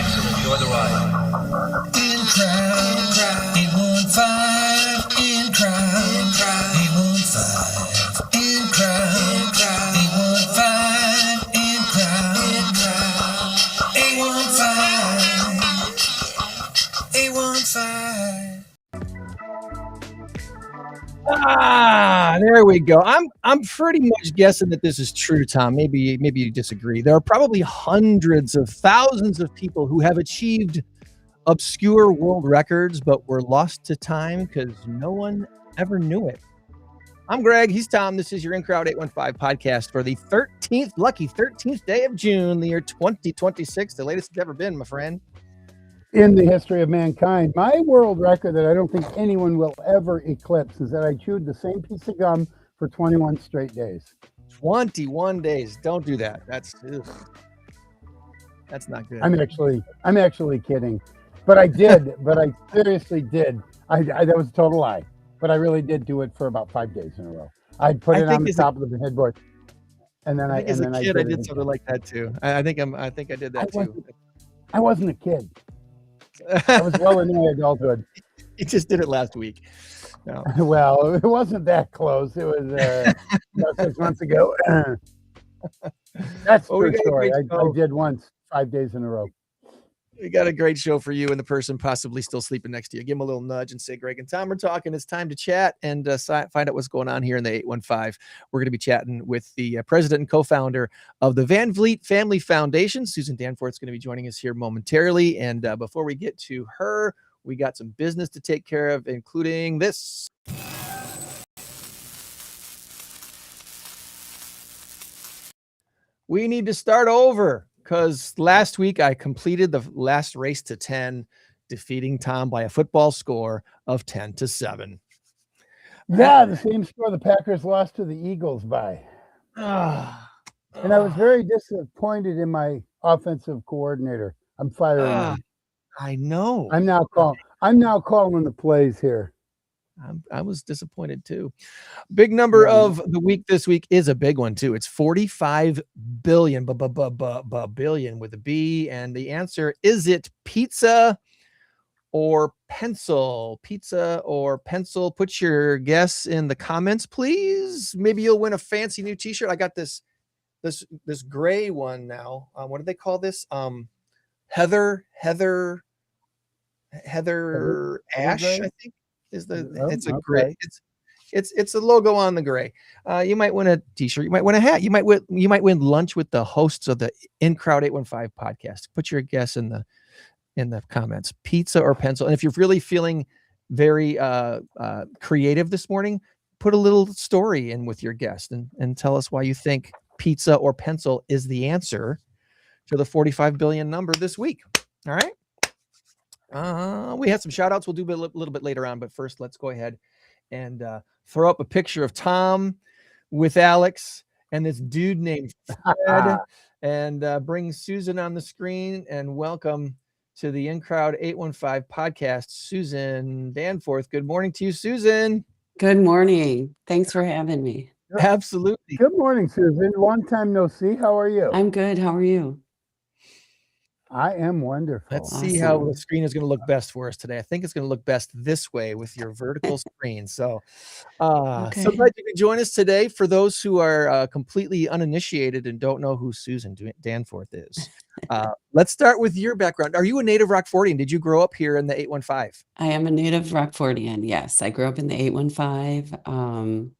Thanks and enjoy the ride. In crowd, 815, in crowd, 815, in crowd, 815, in crowd, 815, 815. There we go. I'm pretty much guessing that this is true, Tom. Maybe you disagree. There are probably hundreds of thousands of people who have achieved obscure world records but were lost to time because no one ever knew it. I'm Greg. He's Tom. This is your In Crowd 815 podcast for the 13th, lucky 13th day of June, the year 2026, the latest it's ever been, my friend. In the history of mankind, my world record that I don't think anyone will ever eclipse is that I chewed the same piece of gum for 21 straight days. 21 days. Don't do that. That's not good. I'm actually kidding, but I did. But I seriously did. That was a total lie. But I really did do it for about 5 days in a row. I'd put it on the top of the headboard, and then I did something like that too. I think I did that too. I wasn't a kid. I was well into my adulthood. You just did it last week. No. Well, it wasn't that close. It was about 6 months ago. That's the story. I did once 5 days in a row. We got a great show for you and the person possibly still sleeping next to you. Give him a little nudge and say, Greg and Tom are talking. It's time to chat and find out what's going on here in the 815. We're going to be chatting with the president and co-founder of the Vanvleet Family Foundation. Susan Danforth is going to be joining us here momentarily. And before we get to her, we got some business to take care of, including this. We need to start over. Because last week I completed the last race to 10, defeating Tom by a football score of 10-7. Yeah, the same score the Packers lost to the Eagles by. And I was very disappointed in my offensive coordinator. I'm firing him. I know. I'm now calling the plays here. I was disappointed too. Big number of the week this week is a big one too. It's 45 billion, billion with a B. And the answer, is it pizza or pencil? Pizza or pencil? Put your guess in the comments, please. Maybe you'll win a fancy new t-shirt. I got this gray one now. What do they call this? Heather Ash, I think. It's a gray. It's a logo on the gray. You might win a t-shirt. You might win a hat. You might win lunch with the hosts of the In Crowd 815 podcast. Put your guess in the comments. Pizza or pencil. And if you're really feeling very creative this morning, put a little story in with your guest and tell us why you think pizza or pencil is the answer to the 45 billion number this week. All right. We had some shout outs. We'll do a little bit later on, but first let's go ahead and throw up a picture of Tom with Alex and this dude named Fred and bring Susan on the screen and welcome to the In Crowd 815 podcast, Susan Danforth. Good morning to you, Susan. Good morning. Thanks for having me. Absolutely. Good morning, Susan. Long time no see. How are you? I'm good. How are you? I am wonderful. Let's see how the screen is going to look best for us today. I think it's going to look best this way with your vertical screen. So, Okay. So glad you could join us today. For those who are completely uninitiated and don't know who Susan Danforth is, let's start with your background. Are you a native Rockfordian? Did you grow up here in the 815? I am a native Rockfordian. Yes, I grew up in the 815.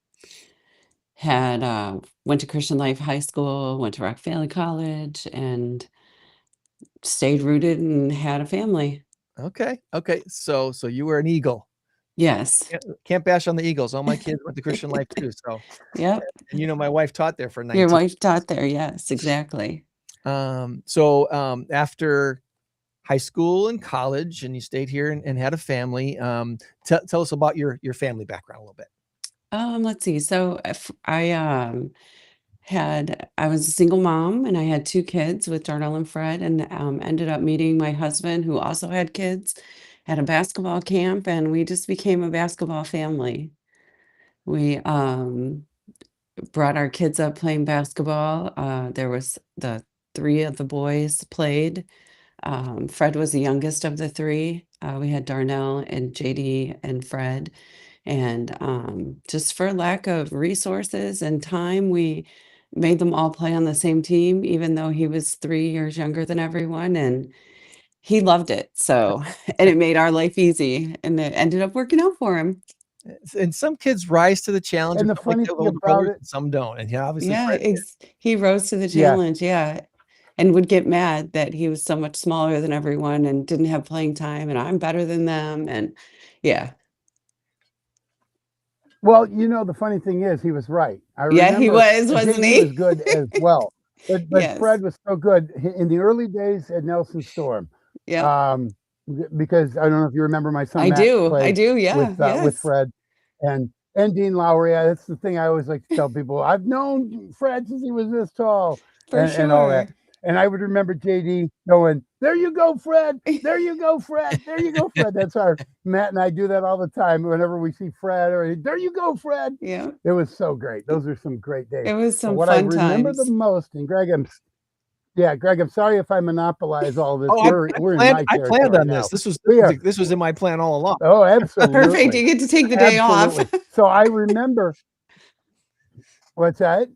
Went to Christian Life High School, went to Rock Valley College, and stayed rooted and had a family. Okay. So you were an Eagle. Yes. Can't bash on the Eagles. All my kids went to Christian Life too. So Yep. and my wife taught there for 19 Your wife taught there. Yes, exactly. So after high school and college, and you stayed here and had a family, tell us about your family background a little bit. Let's see. So I was a single mom and I had 2 kids with Darnell and Fred, and ended up meeting my husband who also had kids at a basketball camp, and we just became a basketball family. We brought our kids up playing basketball. There was the 3 of the boys played. Fred was the youngest of the three. We had Darnell and JD and Fred. And just for lack of resources and time, we made them all play on the same team, even though he was 3 years younger than everyone. And he loved it. So, and it made our life easy. And it ended up working out for him. And some kids rise to the challenge. And the funny thing about it, some don't. And obviously, yeah, he rose to the challenge. Yeah. And would get mad that he was so much smaller than everyone and didn't have playing time. And I'm better than them. And yeah. Well, the funny thing is, he was right. I remember, yeah, he was, wasn't JD he? was good as well. But Yes. Fred was so good in the early days at Nelson Storm. Yeah. Because I don't know if you remember my son. I Matt do. Yeah. with Fred and Dean Lowry. That's the thing I always like to tell people. I've known Fred since he was this tall, and all that. And I would remember JD going, "There you go, Fred. There you go, Fred. There you go, Fred." That's Matt and I do that all the time whenever we see Fred. Or "There you go, Fred." Yeah. It was so great. Those are some great days. It was some what fun I remember times. the most, and Greg, I'm sorry if I monopolize all this. We're in my territory. I planned on now. this. This was in my plan all along. Oh, absolutely. Perfect. You get to take the day off. So I remember. What's that?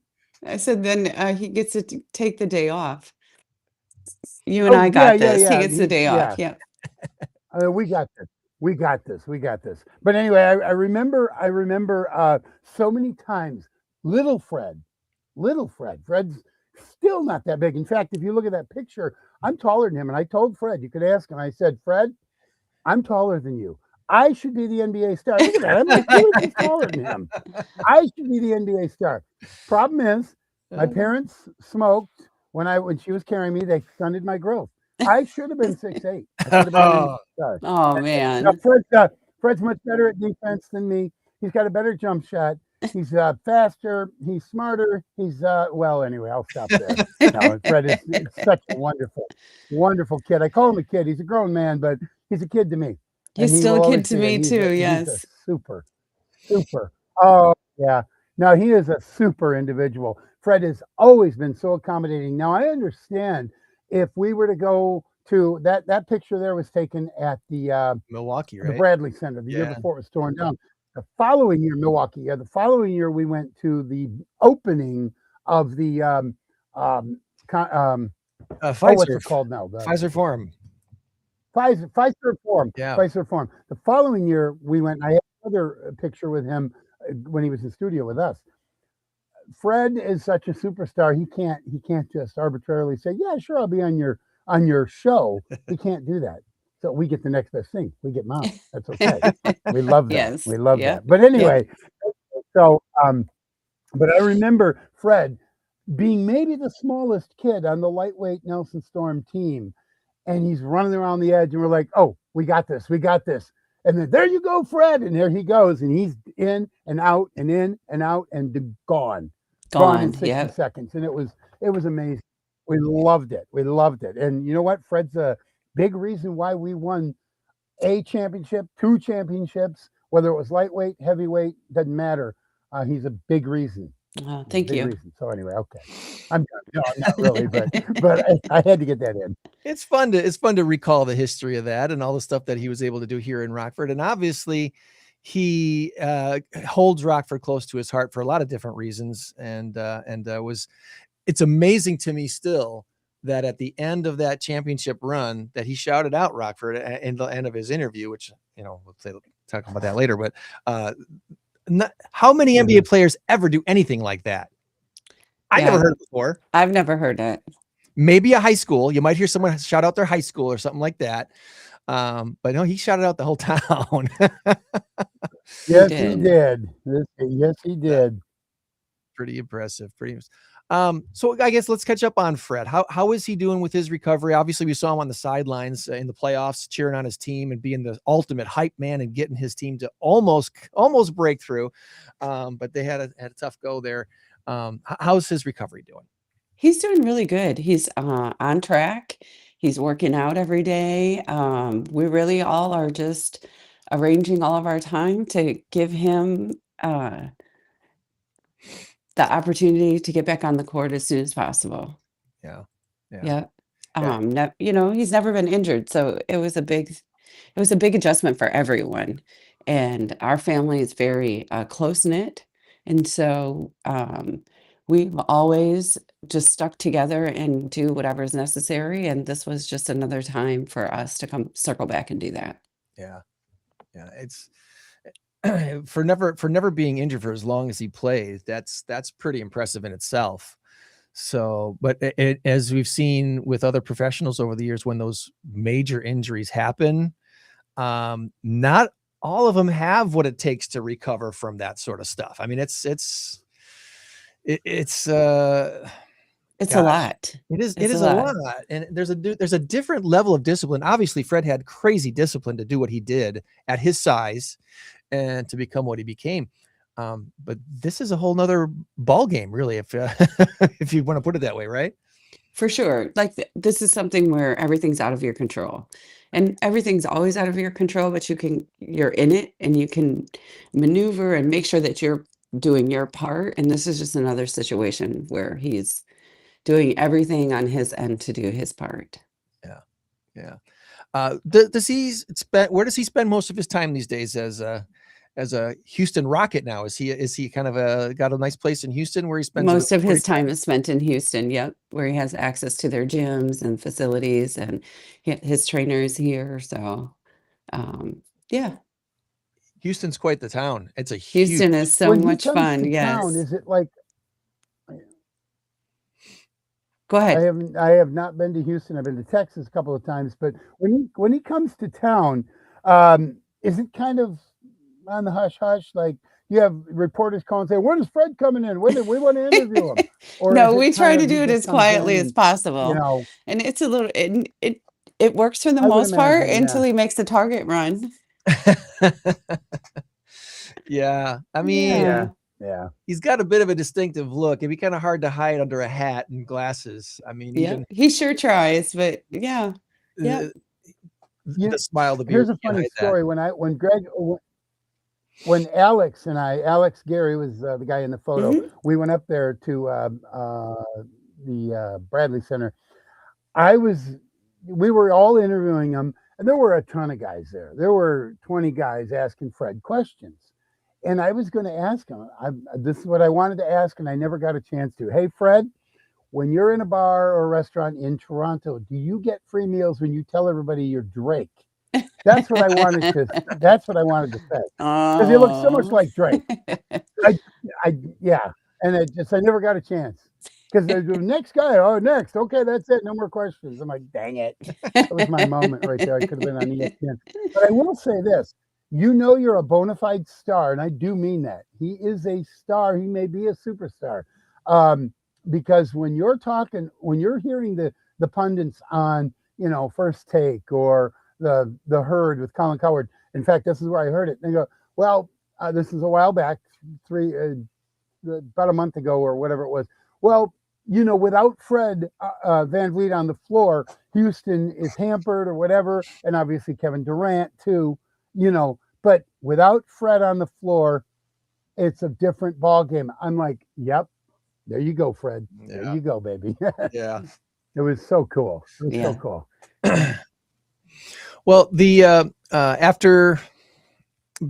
I said then he gets to take the day off. You and I got this. He gets the day off. Yeah. We got this. We got this. But anyway, I remember so many times little Fred's still not that big. In fact, if you look at that picture, I'm taller than him. And I told Fred, you could ask him. I said, "Fred, I'm taller than you. I should be the NBA star." Look at that. I'm like, who is taller than him? I should be the NBA star. Problem is, my parents smoked when she was carrying me. They stunted my growth. I should have been 6'8". I should have been an NBA star. Oh man. Now, Fred's much better at defense than me. He's got a better jump shot. He's faster. He's smarter. He's well. Anyway, I'll stop there. No, Fred is such a wonderful kid. I call him a kid. He's a grown man, but he's a kid to me. He's still a kid to me too. Yes. He's super. Oh yeah. No, he is a super individual. Fred has always been so accommodating. Now I understand if we were to go to that picture there was taken at the Milwaukee, right? The Bradley Center the year before it was torn down. The following year, Milwaukee. Yeah, the following year we went to the opening of the Pfizer. What's it called now? The Pfizer Forum. Pfizer Forum. Yeah. Pfizer Forum. The following year we went. I had another picture with him when he was in studio with us. Fred is such a superstar. He can't just arbitrarily say, "Yeah, sure, I'll be on your show." He can't do that. So we get the next best thing. We get Mom. That's okay. We love that. Yes. We love that. But anyway, so but I remember Fred being maybe the smallest kid on the lightweight Nelson Storm team, and he's running around the edge, and we're like, "Oh, we got this. And then there you go, Fred, and there he goes, and he's in and out and in and out and gone in 60 seconds, and it was amazing. We loved it. And you know what? Fred's a big reason why we won a championship, 2 championships, whether it was lightweight, heavyweight, doesn't matter. He's a big reason. Thank you. Reason. So anyway, okay, I'm done. No, not really, but I had to get that in. It's fun to recall the history of that and all the stuff that he was able to do here in Rockford, and obviously he holds Rockford close to his heart for a lot of different reasons, and it's amazing to me still that at the end of that championship run that he shouted out Rockford at the end of his interview, which we'll talk about that later, but how many NBA players ever do anything like that? I never heard it before. I've never heard it. Maybe a high school. You might hear someone shout out their high school or something like that. But no, he shouted out the whole town. Yes, he did. Yes, he did. Pretty impressive. So I guess let's catch up on Fred. How is he doing with his recovery? Obviously, we saw him on the sidelines in the playoffs, cheering on his team and being the ultimate hype man and getting his team to almost break through. But they had a tough go there. How's his recovery doing? He's doing really good. He's on track. He's working out every day. We really all are just arranging all of our time to give him the opportunity to get back on the court as soon as possible. Yeah. Yeah. He's never been injured, so it was a big adjustment for everyone. And our family is very close knit, and so we've always just stuck together and do whatever is necessary. And this was just another time for us to come circle back and do that. Yeah. It's for never being injured for as long as he plays. That's pretty impressive in itself. So, but as we've seen with other professionals over the years, when those major injuries happen, not all of them have what it takes to recover from that sort of stuff. I mean, it's It's a lot. it is It's a a lot. lot, and there's a different level of discipline. Obviously, Fred had crazy discipline to do what he did at his size and to become what he became. But this is a whole nother ball game, really, if if you want to put it that way, right? For sure. Like this is something where everything's out of your control. And everything's always out of your control, but you're in it and you can maneuver and make sure that you're doing your part. And this is just another situation where he's doing everything on his end to do his part. Yeah. Where does he spend most of his time these days as a Houston Rocket now? Is he kind of got a nice place in Houston where he spends Most of his free time is spent in Houston, yep, where he has access to their gyms and facilities, and his trainer is here. So, yeah, Houston's quite the town. It's a Houston huge. is so When he much comes fun. to town, Yes. is it like Go I ahead. have not been to Houston. I've been to Texas a couple of times, but when he comes to town, is it kind of on the hush hush? Like you have reporters calling saying, "When is Fred coming in? When do we want to interview him?" Or No, is it we try kind to of he do it just as comes in quietly as and possible. And it's a little it works for the I would most part imagine, until he makes a target run. Yeah, I mean, yeah, Yeah. yeah. he's got a bit of a distinctive look. It'd be kind of hard to hide under a hat and glasses. I mean, Yeah. even He sure tries, but yeah. Yeah. uh, the smile, the beard, Here's a you can't funny hide that. story. When Alex and Alex Gary was the guy in the photo, Mhm. we went up there to the Bradley Center. We were all interviewing him, and there were a ton of guys there. There were 20 guys asking Fred questions. And I was going to ask him, this is what I wanted to ask, and I never got a chance to. Hey, Fred, when you're in a bar or a restaurant in Toronto, do you get free meals when you tell everybody you're Drake? That's what I wanted to say. Because he looks so much Oh. like Drake. Yeah. And I never got a chance. Because the next guy, next. Okay, that's it. No more questions. I'm like, dang it. That was my moment right there. I could have been on ESPN. But I will say this. You're a bona fide star, and I do mean that. He is a star. He may be a superstar. Because when you're hearing the pundits on, First Take or the Herd with Colin Cowherd. In fact, this is where I heard it. They go, well, this is a while back, about a month ago or whatever it was. Well, without Fred Vanvleet on the floor, Houston is hampered or whatever, and obviously Kevin Durant too. But without Fred on the floor, it's a different ball game. I'm like, yep, there you go, Fred. Yeah. There you go, baby. Yeah. It was so cool. So cool. Well, after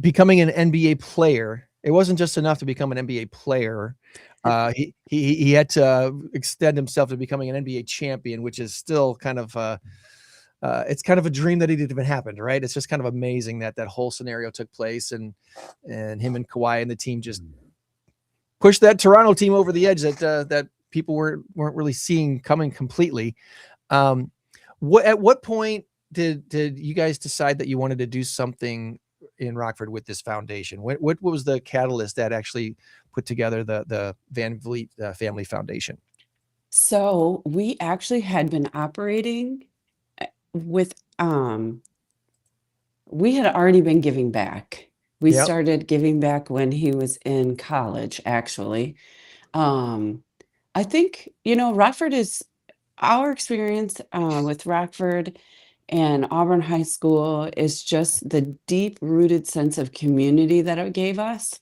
becoming an NBA player, it wasn't just enough to become an NBA player. He had to extend himself to becoming an NBA champion, which is still kind of it's kind of a dream that it even happened, right? It's just kind of amazing that whole scenario took place, and him and Kawhi and the team just pushed that Toronto team over the edge that people weren't really seeing coming completely. At what point did you guys decide that you wanted to do something in Rockford with this foundation? What was the catalyst that actually put together the Vanvleet Family Foundation? So we actually had been operating with we had already been giving back. We Yep. started giving back when he was in college, actually. I think, Rockford is our experience with Rockford and Auburn High School is just the deep rooted sense of community that it gave us.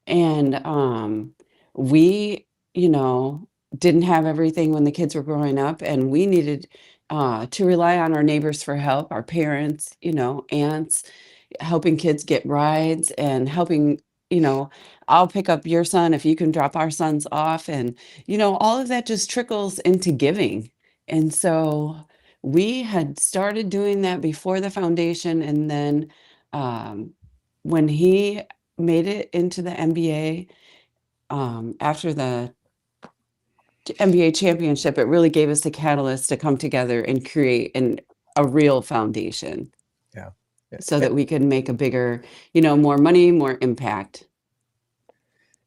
And we, didn't have everything when the kids were growing up, and we needed to rely on our neighbors for help, our parents, aunts, helping kids get rides and helping, I'll pick up your son if you can drop our sons off. And, all of that just trickles into giving. And so we had started doing that before the foundation. And then when he made it into the NBA, after the NBA championship, it really gave us the catalyst to come together and create a real foundation. Yeah. So that we can make a bigger, more money, more impact.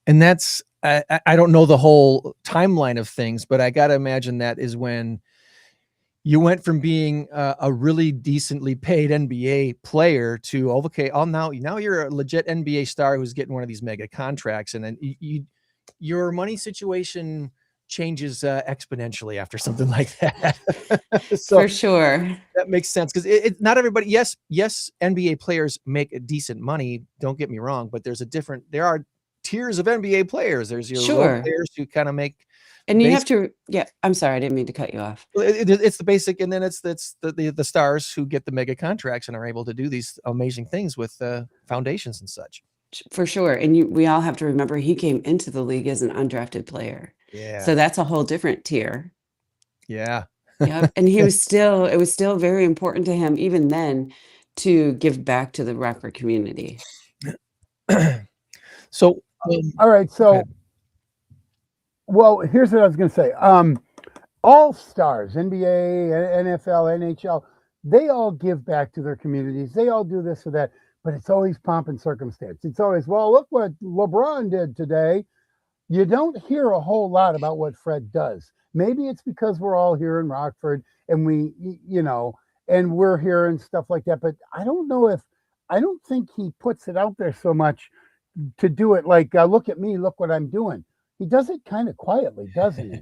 And that's, I don't know the whole timeline of things, but I got to imagine that is when you went from being a really decently paid NBA player to, okay, now you're a legit NBA star who's getting one of these mega contracts. And then your money situation changes exponentially after something like that. So for sure, that makes sense, because it's not everybody. Yes, NBA players make decent money. Don't get me wrong, but there are tiers of NBA players. There's your role players who kind of make. And you have to, I'm sorry, I didn't mean to cut you off. It's the basic, and then it's the stars who get the mega contracts and are able to do these amazing things with foundations and such. For sure. And we all have to remember he came into the league as an undrafted player. Yeah. So that's a whole different tier. Yeah. Yep. And it was still very important to him even then to give back to the Rockford community. So, all right. So, well, here's what I was going to say. All stars, NBA, NFL, NHL, they all give back to their communities. They all do this or that, but it's always pomp and circumstance. It's always, well, look what LeBron did today. You don't hear a whole lot about what Fred does. Maybe it's because we're all here in Rockford and and we're here and stuff like that. But I don't think he puts it out there so much to do it like, look at me, look what I'm doing. He does it kind of quietly, doesn't he?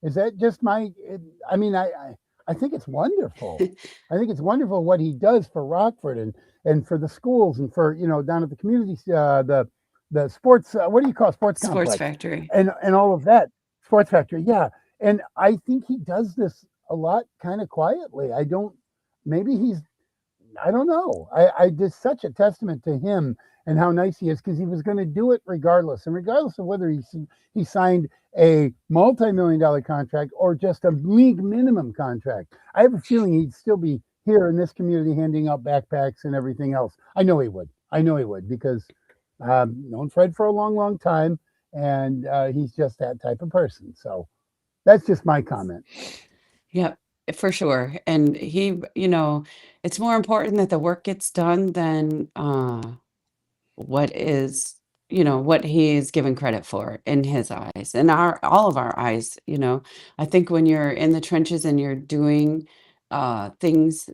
Is that just I think it's wonderful. I think it's wonderful what he does for Rockford and for the schools and for, down at the community, the sports, what do you call it? Sports factory and all of that. Sports factory. Yeah. And I think he does this a lot kind of quietly. I don't know. I just such a testament to him and how nice he is, because he was going to do it regardless. And regardless of whether he signed a multi-million-dollar contract or just a league minimum contract, I have a feeling he'd still be here in this community handing out backpacks and everything else. I know he would because known Fred for a long, long time, and he's just that type of person. So that's just my comment. Yep, for sure. And he, it's more important that the work gets done than what he's given credit for in his eyes and all of our eyes. I think when you're in the trenches and you're doing things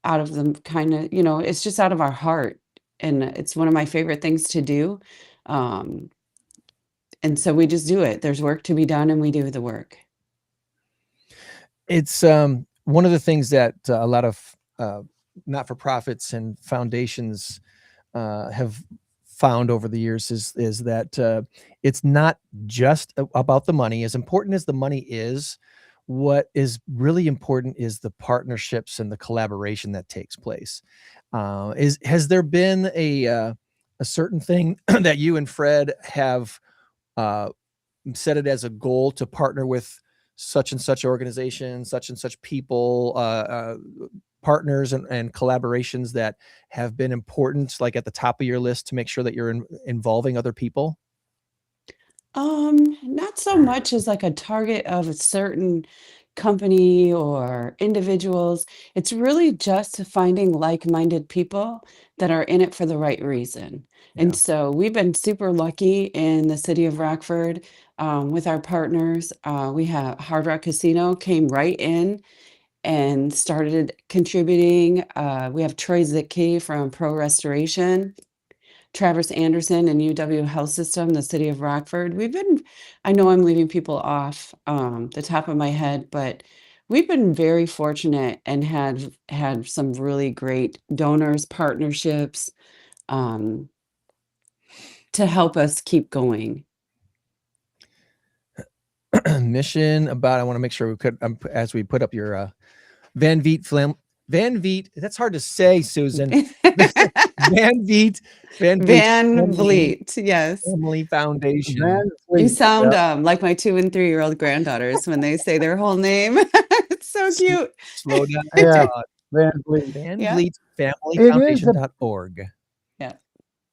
out of them kind of, it's just out of our heart. And it's one of my favorite things to do. And so we just do it. There's work to be done and we do the work. It's one of the things that a lot of not-for-profits and foundations have found over the years is that it's not just about the money. As important as the money is, what is really important is the partnerships and the collaboration that takes place. Has there been a certain thing that you and Fred have set it as a goal to partner with such and such organization, such and such people, partners and collaborations that have been important, like at the top of your list, to make sure that you're involving other people? Not so much as like a target of a certain company or individuals. It's really just finding like-minded people that are in it for the right reason. And so we've been super lucky in the city of Rockford with our partners. We have Hard Rock Casino came right in and started contributing. We have Troy Zitke from Pro Restoration, Travis Anderson and UW Health System, the city of Rockford. I know I'm leaving people off the top of my head, but we've been very fortunate and had some really great donors, partnerships to help us keep going. Mission about, I want to make sure we could, as we put up your Vanvleet. That's hard to say, Susan. Vanvleet Vanvleet, yes. Family Foundation. You Vanvleet, sound yeah. like my 2 and 3-year-old granddaughters when they say their whole name. It's so cute. Slow down. Yeah, Vanvleet. Vanvleet Family It is Foundation.org. Yeah.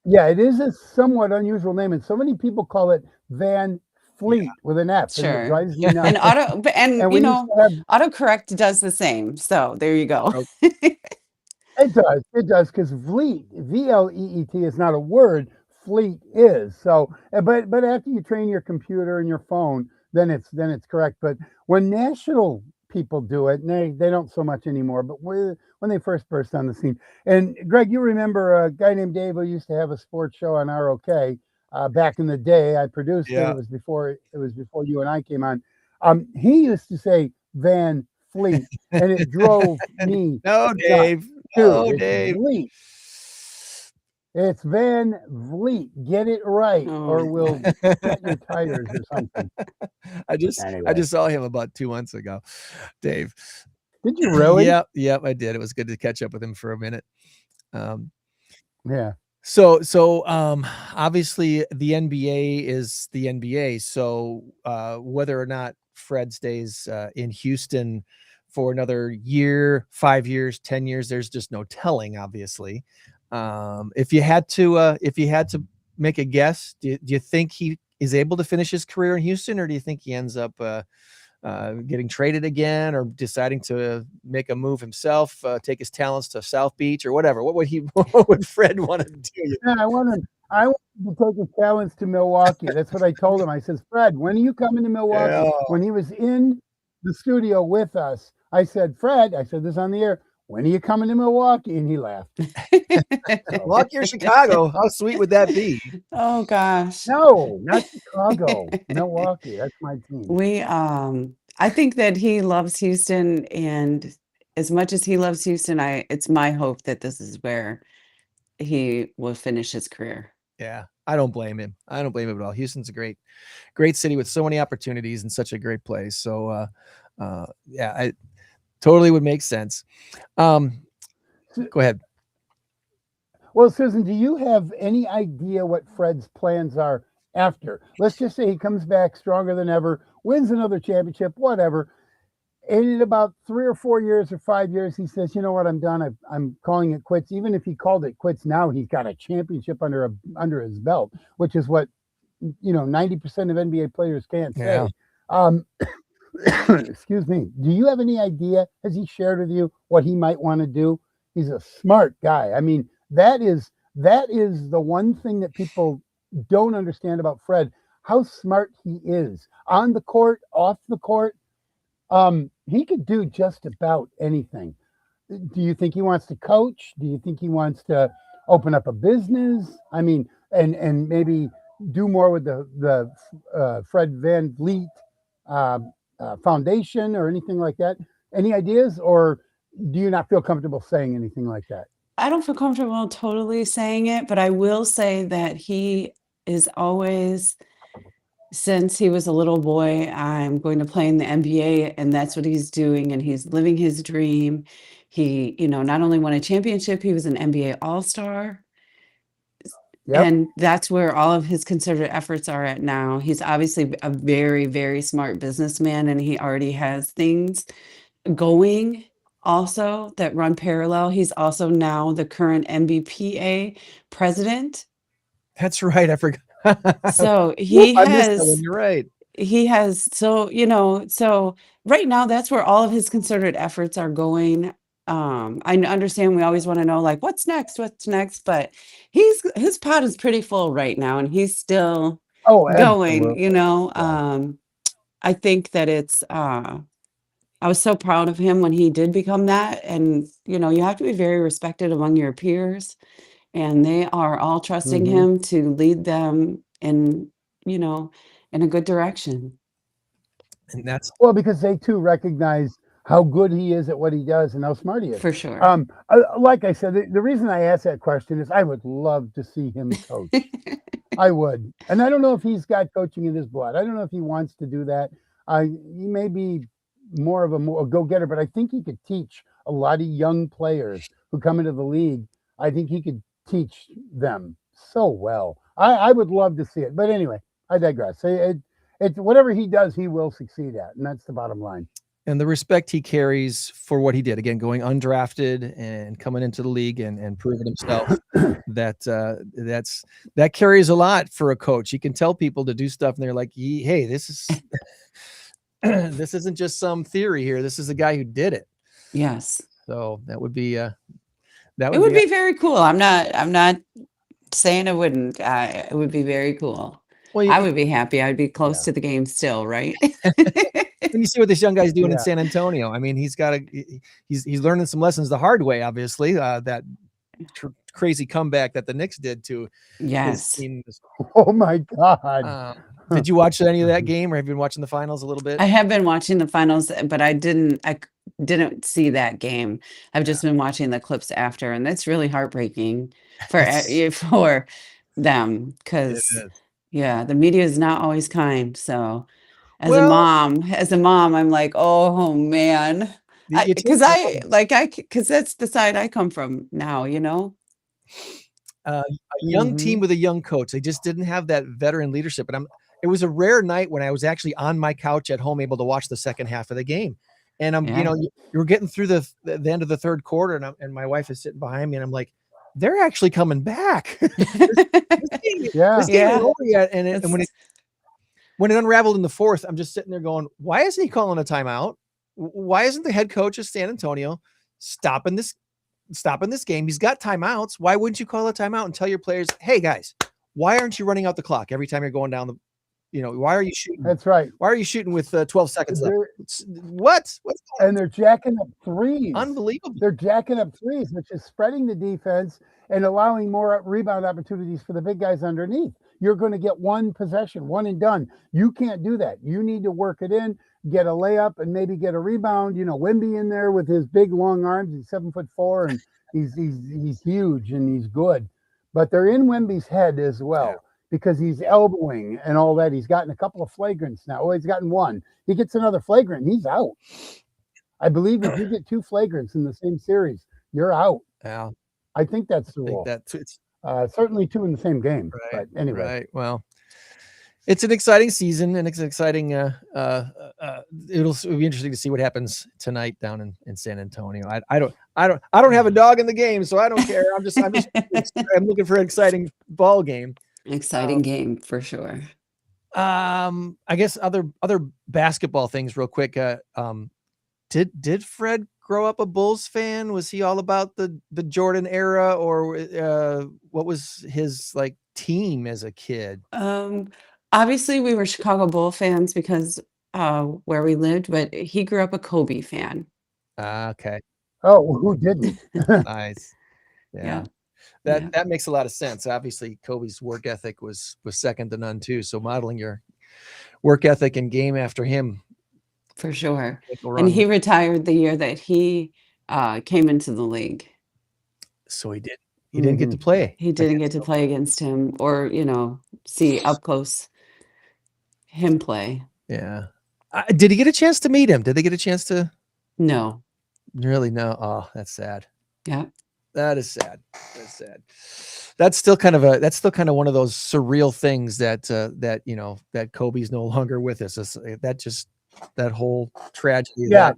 Yeah, it is a somewhat unusual name, and so many people call it Van Fleet with an F, and it Sure. drives me nuts. And And you we used know, to have, autocorrect does the same. So there you go. it does, because Vleet, VLEET, is not a word. Fleet is. So, but after you train your computer and your phone, then it's correct. But when national people do it, and they don't so much anymore, but when they first burst on the scene. And Greg, you remember a guy named Dave who used to have a sports show on ROK back in the day. I produced it. It was before you and I came on. He used to say Van Fleet, and it drove me. No, Dave. Dude, it's Vleet. It's Van Vleet. Get it right, or we'll set your tires or something. I just saw him about 2 months ago, Dave. Did you really? Yep, I did. It was good to catch up with him for a minute. Yeah. So obviously the NBA is the NBA. So whether or not Fred stays in Houston for another year, 5 years, 10 years, there's just no telling, obviously. If you had to make a guess, do you think he is able to finish his career in Houston, or do you think he ends up getting traded again, or deciding to make a move himself, take his talents to South Beach or whatever? What would Fred want to do? Yeah, I want him to take his talents to Milwaukee. That's what I told him. I says, Fred, when are you coming to Milwaukee? Yeah. When he was in the studio with us, I said, Fred, I said this on the air, when are you coming to Milwaukee? And he laughed. Milwaukee or Chicago? How sweet would that be? Oh gosh. No, not Chicago. Milwaukee. That's my team. I think that he loves Houston, and as much as he loves Houston, it's my hope that this is where he will finish his career. Yeah, I don't blame him. I don't blame him at all. Houston's a great city with so many opportunities and such a great place. So yeah, I totally would make sense. Go ahead. Well, Susan, do you have any idea what Fred's plans are after? Let's just say he comes back stronger than ever, wins another championship, whatever. And in about 3 or 4 years or 5 years, he says, you know what, I'm done. I'm calling it quits. Even if he called it quits now, he's got a championship under his belt, which is what 90% of NBA players can't say. Yeah. Excuse me. Do you have any idea? Has he shared with you what he might want to do? He's a smart guy. I mean, that is the one thing that people don't understand about Fred, how smart he is on the court, off the court. He could do just about anything. Do you think he wants to coach? Do you think he wants to open up a business? I mean, and maybe do more with the Fred VanVleet Foundation or anything like that? Any ideas, or do you not feel comfortable saying anything like that? I don't feel comfortable totally saying it, but I will say that he is always, since he was a little boy, I'm going to play in the NBA, and that's what he's doing, and he's living his dream. He, not only won a championship, he was an NBA All-Star. Yep. And that's where all of his concerted efforts are at now. He's obviously a very, very smart businessman, and he already has things going also that run parallel. He's also now the current MBPA president. That's right. I forgot. So I missed that one. You're right. He has, so right now that's where all of his concerted efforts are going. I understand we always want to know, like, what's next, but his pot is pretty full right now, and he's still going, absolutely. I think that it's, I was so proud of him when he did become that. And, you have to be very respected among your peers, and they are all trusting him to lead them in a good direction. And that's because they too recognize how good he is at what he does and how smart he is. For sure. Like I said, the reason I asked that question is I would love to see him coach. I would. And I don't know if he's got coaching in his blood. I don't know if he wants to do that. He may be more of a go-getter, but I think he could teach a lot of young players who come into the league. I think he could teach them so well. I would love to see it. But anyway, I digress. It's whatever he does, he will succeed at, and that's the bottom line. And the respect he carries for what he did, again, going undrafted and coming into the league and proving himself, that carries a lot for a coach. You can tell people to do stuff, and they're like, "Hey, this is this isn't just some theory here. This is a guy who did it." Yes. So that would be it would be very cool. I'm not saying it wouldn't. It would be very cool. Well, I would be happy. I'd be close to the game still, right? When you see what this young guy's doing in San Antonio, I mean, he's learning some lessons the hard way, obviously. That crazy comeback that the Knicks did to his team. Oh my God. Did you watch any of that game, or have you been watching the finals a little bit? I have been watching the finals, but I didn't see that game. I've just been watching the clips after, and that's really heartbreaking for them, because the media is not always kind. So as a mom, I'm like, oh man, because that's the side I come from now, a young team with a young coach. They just didn't have that veteran leadership. And it was a rare night when I was actually on my couch at home, able to watch the second half of the game. And you're getting through the end of the third quarter, and my wife is sitting behind me, and I'm like, they're actually coming back. This game is over yet. And when it unraveled in the fourth, I'm just sitting there going, why isn't he calling a timeout? Why isn't the head coach of San Antonio stopping this game? He's got timeouts. Why wouldn't you call a timeout and tell your players, hey guys, why aren't you running out the clock every time you're going down why are you shooting? That's right. Why are you shooting with 12 seconds left? What's and they're jacking up threes. Unbelievable. They're jacking up threes, which is spreading the defense and allowing more rebound opportunities for the big guys underneath. You're going to get one possession, one and done. You can't do that. You need to work it in, get a layup, and maybe get a rebound. Wemby in there with his big long arms. He's 7'4", and he's huge and he's good. But they're in Wemby's head as well, because he's elbowing and all that. He's gotten a couple of flagrants now. He's gotten one. He gets another flagrant, he's out. I believe if you get 2 flagrants in the same series, you're out. Yeah. I think that's the rule. Certainly 2 in the same game. Right, but anyway. Right. Well, it's an exciting season, and it's an exciting. It'll be interesting to see what happens tonight down in San Antonio. I don't have a dog in the game, so I don't care. I'm looking for an exciting ball game. Exciting game for sure. I guess other basketball things real quick. Did Fred grow up a Bulls fan? Was he all about the Jordan era, or what was his team as a kid? Obviously we were Chicago Bull fans because where we lived, but he grew up a Kobe fan. Okay. Oh, who didn't? Nice. Yeah. That makes a lot of sense. Obviously, Kobe's work ethic was second to none too. So modeling your work ethic and game after him, for sure. And he retired the year that he came into the league. So he didn't get to play. He didn't get to play against him, or see up close him play. Yeah. Did he get a chance to meet him? Did they get a chance to? No. Really? No. Oh, that's sad. Yeah. That is sad. That's sad. That's still kind of one of those surreal things that Kobe's no longer with us. That whole tragedy. Yeah.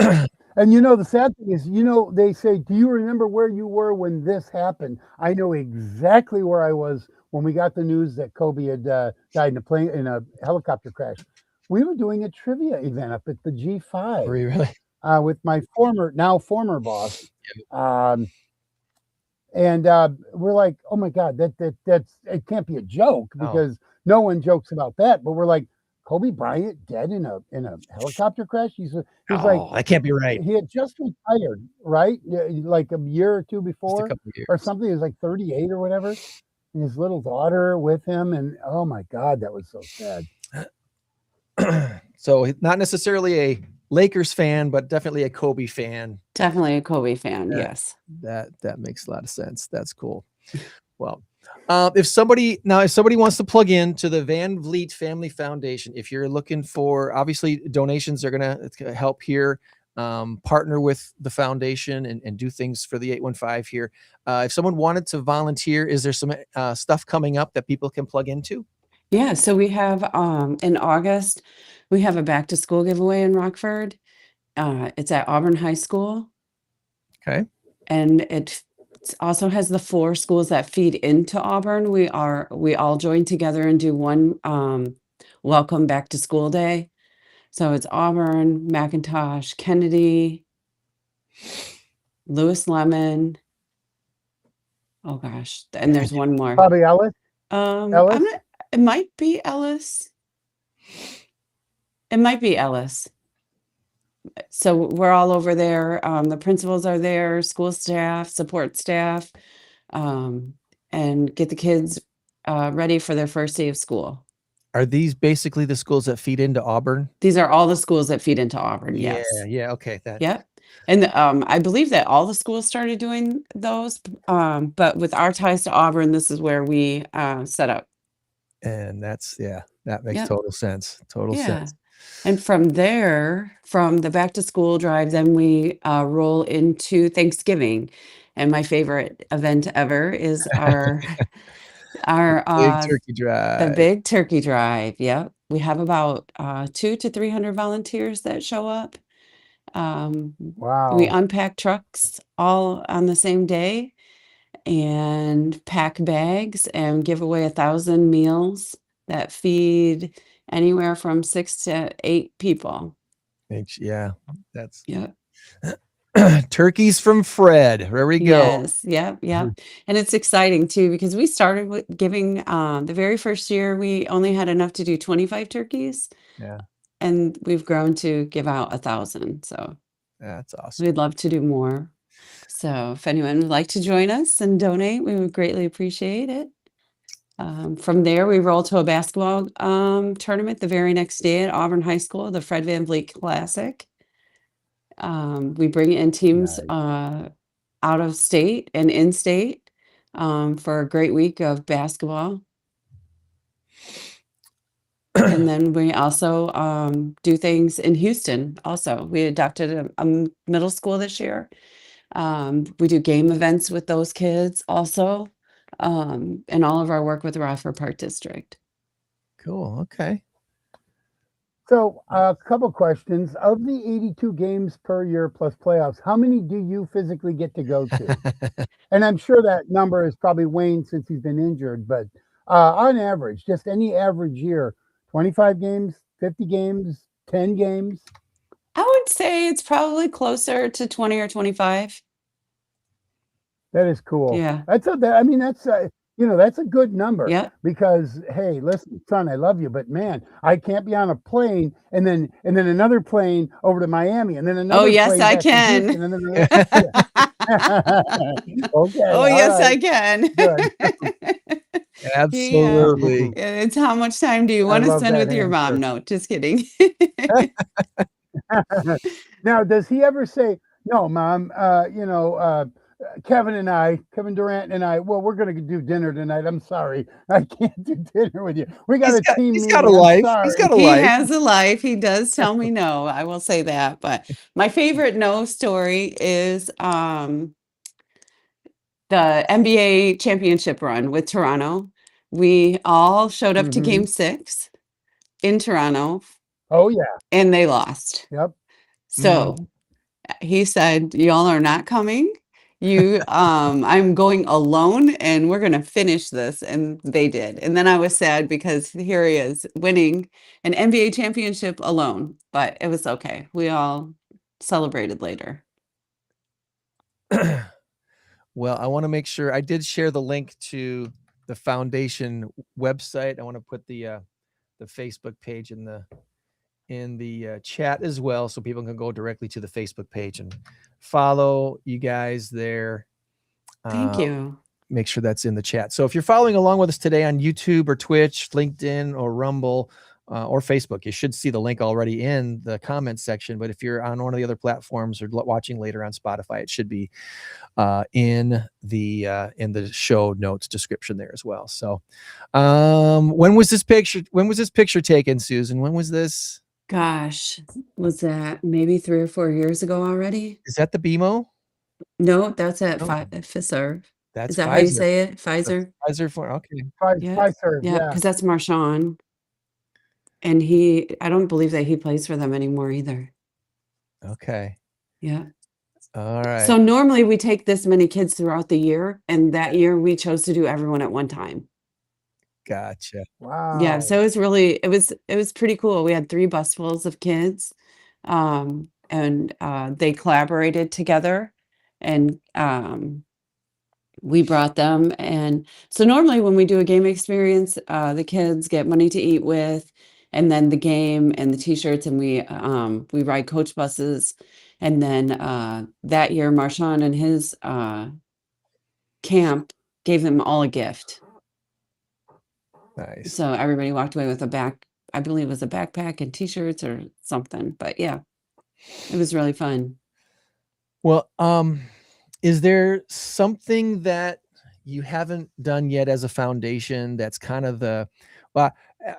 And the sad thing is, they say, do you remember where you were when this happened? I know exactly where I was when we got the news that Kobe had died in a helicopter crash. We were doing a trivia event up at the G5. Were you really? With my former boss. And we're like, oh my God, that's it can't be a joke, because no one jokes about that. But we're like, Kobe Bryant dead in a helicopter crash? He's like, that can't be right. He had just retired, right? Like a year or two before, or something. He was like 38 or whatever. And his little daughter with him, and oh my God, that was so sad. So not necessarily a Lakers fan, but definitely a Kobe fan. Definitely a Kobe fan. Yes. That makes a lot of sense. That's cool. Well, If somebody wants to plug in to the Vanvleet Family Foundation, if you're looking for, obviously donations are going to help here, partner with the foundation and do things for the 815 here. If someone wanted to volunteer, is there some stuff coming up that people can plug into? Yeah, so we have in August, we have a back to school giveaway in Rockford. It's at Auburn High School. Okay. And it also has the 4 schools that feed into Auburn. We all join together and do one welcome back to school day. So it's Auburn, McIntosh, Kennedy, Lewis Lemon. Oh gosh, and there's one more. Probably Ellis. Ellis? It might be Ellis. It might be Ellis. So we're all over there. The principals are there, school staff, support staff, and get the kids ready for their first day of school. Are these basically the schools that feed into Auburn? These are all the schools that feed into Auburn. Yes. Yeah. Okay. Yep. And I believe that all the schools started doing those. But with our ties to Auburn, this is where we set up. And that makes total sense. Total sense. And from there, from the back to school drive, then we roll into Thanksgiving. And my favorite event ever is our big turkey drive. The big turkey drive. Yep. We have about 200 to 300 volunteers that show up. Wow. We unpack trucks all on the same day and pack bags and give away 1,000 meals that feed anywhere from 6 to 8 people. Yeah, that's Yep. Turkeys from Fred. There we go. Yes. Yep. And it's exciting too, because we started with giving the very first year, we only had enough to do 25 turkeys. Yeah. And we've grown to give out 1,000. So that's awesome. We'd love to do more. So if anyone would like to join us and donate, we would greatly appreciate it. From there, we roll to a basketball tournament the very next day at Auburn High School, the Fred VanVleet Classic. We bring in teams out of state and in state for a great week of basketball. And then we also do things in Houston. Also, we adopted a middle school this year. We do game events with those kids also, and all of our work with the Rockford Park District. Cool. Okay. So a couple questions. Of the 82 games per year plus playoffs, how many do you physically get to go to? And I'm sure that number has probably waned since he's been injured, but on average, just any average year, 25 games, 50 games, 10 games? I would say it's probably closer to 20 or 25. That is cool. Yeah. That's a good number. Yeah. Because hey, listen, son, I love you, but man, I can't be on a plane and then another plane over to Miami and then another. Oh yes, plane I back to can. Houston, and then okay. Oh yes, right. I can. Absolutely. Yeah. It's how much time do you want to spend with your mom? No, just kidding. Now, does he ever say, "No, Mom, Kevin Durant and I, well, we're going to do dinner tonight. I'm sorry. I can't do dinner with you. We got a team meeting. He's got a life. He has a life. He does tell me no. I will say that. But my favorite no story is the NBA championship run with Toronto. We all showed up to Game 6 in Toronto. Oh, yeah. And they lost. Yep. So he said, y'all are not coming. I'm going alone and we're going to finish this. And they did. And then I was sad because here he is winning an NBA championship alone, but it was okay. We all celebrated later. Well, I want to make sure I did share the link to the foundation website. I want to put the Facebook page in the chat as well, so people can go directly to the Facebook page and follow you guys there. Thank you. Make sure that's in the chat. So if you're following along with us today on YouTube or Twitch, LinkedIn or Rumble, or Facebook. You should see the link already in the comments section, but if you're on one of the other platforms or watching later on Spotify, it should be in the show notes description there as well. So when was this picture taken, Susan? When was this? Gosh, was that maybe 3 or 4 years ago already? Is that the BMO? No, that's at No. Pfizer. That's Is that how you Pfizer. say it? Pfizer? Pfizer for okay. Yeah. Pfizer, Yeah, yeah. because that's Marshawn. And I don't believe that he plays for them anymore either. Okay. Yeah. All right. So normally we take this many kids throughout the year, and that year we chose to do everyone at one time. Gotcha. Wow. Yeah, so it was pretty cool. We had 3 busfuls of kids, and they collaborated together, and we brought them. And so normally when we do a game experience, the kids get money to eat with, and then the game and the t-shirts, and we ride coach buses. And then that year, Marshawn and his camp gave them all a gift. Nice. So everybody walked away with I believe it was a backpack and t-shirts or something. But yeah, it was really fun. Well, is there something that you haven't done yet as a foundation that's kind of I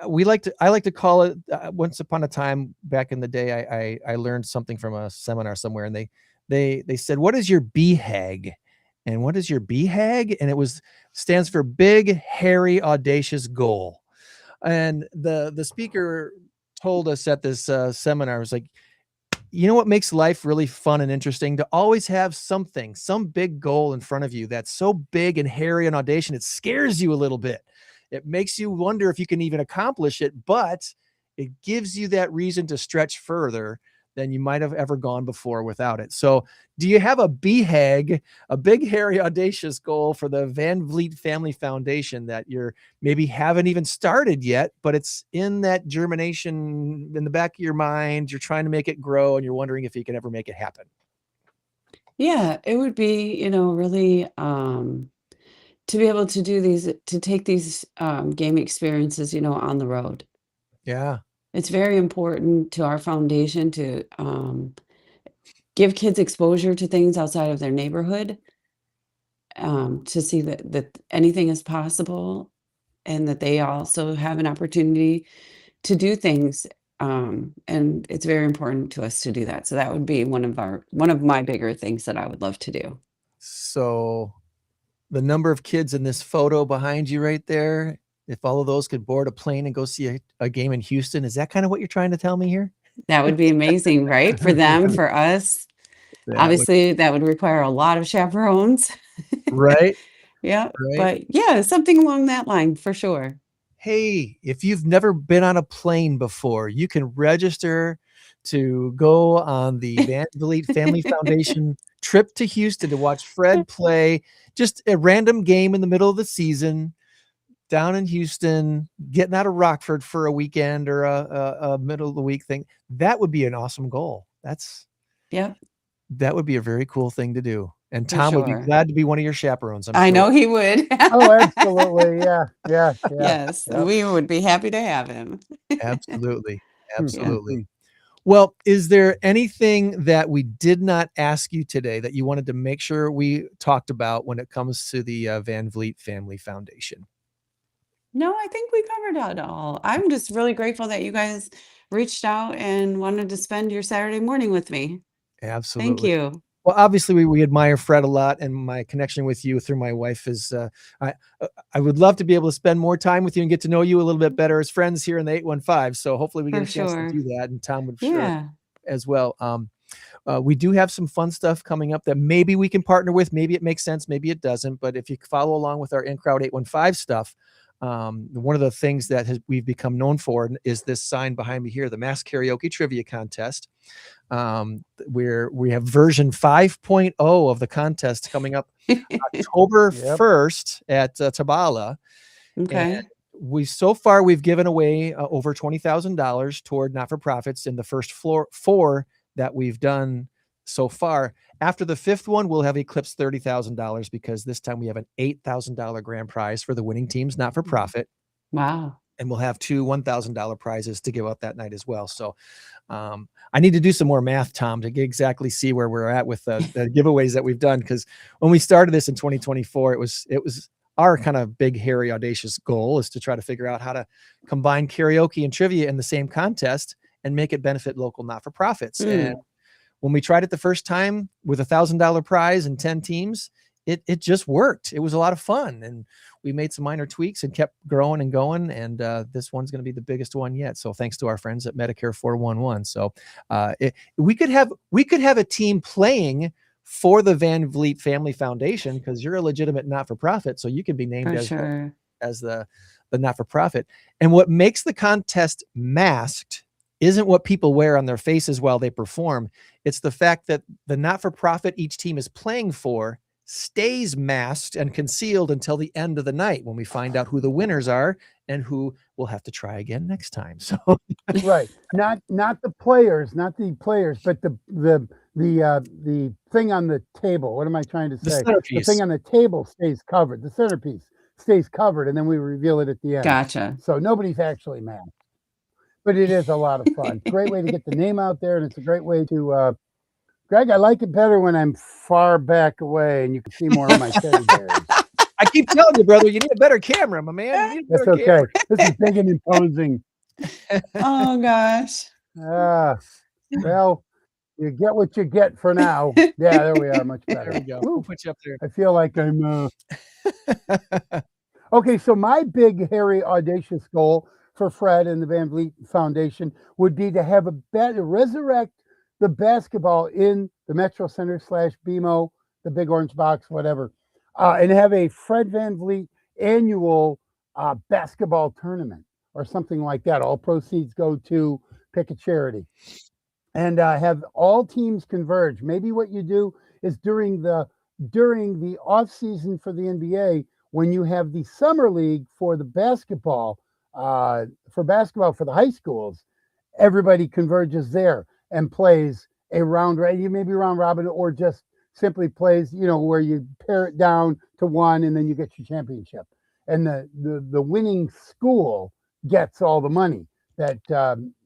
like to call it, once upon a time back in the day, I learned something from a seminar somewhere, and they said, what is your BHAG? And what is your BHAG? And it stands for big, hairy, audacious goal. And the speaker told us at this seminar, was like, you know what makes life really fun and interesting? To always have some big goal in front of you that's so big and hairy and audacious, it scares you a little bit. It makes you wonder if you can even accomplish it, but it gives you that reason to stretch further than you might have ever gone before without it. So do you have a BHAG, a big, hairy, audacious goal for the Vanvleet Family Foundation that you're maybe haven't even started yet, but it's in that germination in the back of your mind, you're trying to make it grow, and you're wondering if you can ever make it happen? Yeah, it would be, really to be able to take these game experiences, on the road. Yeah. It's very important to our foundation to give kids exposure to things outside of their neighborhood, to see that anything is possible, and that they also have an opportunity to do things. And it's very important to us to do that. So that would be one of my bigger things that I would love to do. So the number of kids in this photo behind you right there, if all of those could board a plane and go see a game in Houston, is that kind of what you're trying to tell me here? That would be amazing, right? For them, for us. Obviously, that would require a lot of chaperones. Right. Yeah. Right. But yeah, something along that line for sure. Hey, if you've never been on a plane before, you can register to go on the Vanvleet Family Foundation trip to Houston to watch Fred play just a random game in the middle of the season down in Houston, getting out of Rockford for a weekend or a middle of the week thing. That would be an awesome goal. That would be a very cool thing to do. And Tom would be glad to be one of your chaperones. I know he would. Oh, absolutely. Yeah. Yes, we would be happy to have him. Absolutely. Well, is there anything that we did not ask you today that you wanted to make sure we talked about when it comes to the Vanvleet Family Foundation? No, I think we covered it all. I'm just really grateful that you guys reached out and wanted to spend your Saturday morning with me. Absolutely. Thank you. Well, obviously we admire Fred a lot, and my connection with you through my wife is, I would love to be able to spend more time with you and get to know you a little bit better as friends here in the 815. So hopefully we get a chance to do that, and Tom would sure as well. We do have some fun stuff coming up that maybe we can partner with. Maybe it makes sense, maybe it doesn't. But if you follow along with our In-Crowd 815 stuff, one of the things that we've become known for is this sign behind me here, the Mass Karaoke Trivia Contest. Where we have version 5.0 of the contest coming up October 1st at Tabala. Okay. And we've given away over $20,000 toward not-for-profits in the first 4 that we've done so far. After the 5th one, we'll have eclipsed $30,000 because this time we have an $8,000 grand prize for the winning team's not-for-profit. Wow. and we'll have 2 $1,000 prizes to give out that night as well. So I need to do some more math, Tom, to exactly see where we're at with the giveaways that we've done. Because when we started this in 2024, it was our kind of big, hairy, audacious goal is to try to figure out how to combine karaoke and trivia in the same contest and make it benefit local not-for-profits. And when we tried it the first time with $1,000 prize and 10 teams, it just worked. It was a lot of fun, and we made some minor tweaks and kept growing and going. And this one's going to be the biggest one yet. So thanks to our friends at Medicare 411. So we could have a team playing for the Vanvleet Family Foundation, because you're a legitimate not-for-profit. So you can be named as the not-for-profit. And what makes the contest masked isn't what people wear on their faces while they perform. It's the fact that the not-for-profit each team is playing for stays masked and concealed until the end of the night, when we find out who the winners are and who will have to try again next time. So right, not the players, but the thing on the table. What am I trying to say? The thing on the table stays covered. The centerpiece stays covered, and then we reveal it at the end. Gotcha. So nobody's actually masked, but it is a lot of fun. Great way to get the name out there, and it's a great way to. Greg, I like it better when I'm far back away and you can see more of my teddy bears. I keep telling you, brother, you need a better camera, my man. That's okay. Camera. This is big and imposing. Oh, gosh. Well, you get what you get for now. Yeah, there we are. Much better. There we go. We'll put you up there. I feel like I'm... Okay, so my big, hairy, audacious goal for Fred and the Vanvleet Foundation would be to have resurrect the basketball in the Metro Center / BMO, the Big Orange Box, whatever, and have a Fred VanVleet annual basketball tournament or something like that. All proceeds go to pick a charity, and have all teams converge. Maybe what you do is during the off season for the NBA, when you have the summer league for the basketball, for the high schools, everybody converges there and plays a round robin, or just simply plays, where you pare it down to one and then you get your championship. And the winning school gets all the money that,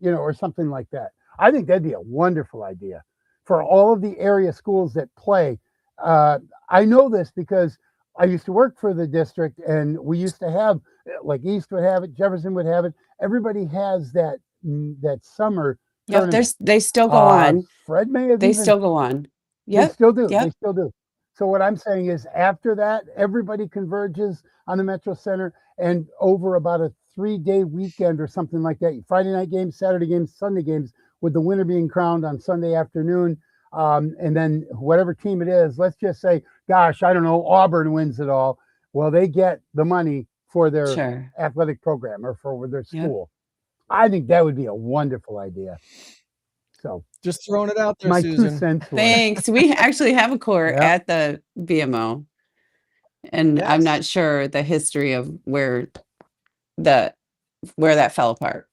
or something like that. I think that'd be a wonderful idea for all of the area schools that play. I know this because I used to work for the district, and we used to have, like, East would have it, Jefferson would have it. Everybody has that summer. Yep, they still go on. Fred may have still go on. Yep. They still do. Yep. They still do. So what I'm saying is, after that, everybody converges on the Metro Center, and over about a 3-day weekend or something like that, Friday night games, Saturday games, Sunday games, with the winner being crowned on Sunday afternoon. And then whatever team it is, let's just say, gosh, I don't know, Auburn wins it all. Well, they get the money for their athletic program or for their school. Yep. I think that would be a wonderful idea. So just throwing it out there, Susan. 2 cents. Thanks. We actually have a court at the BMO, and I'm not sure the history of where that fell apart.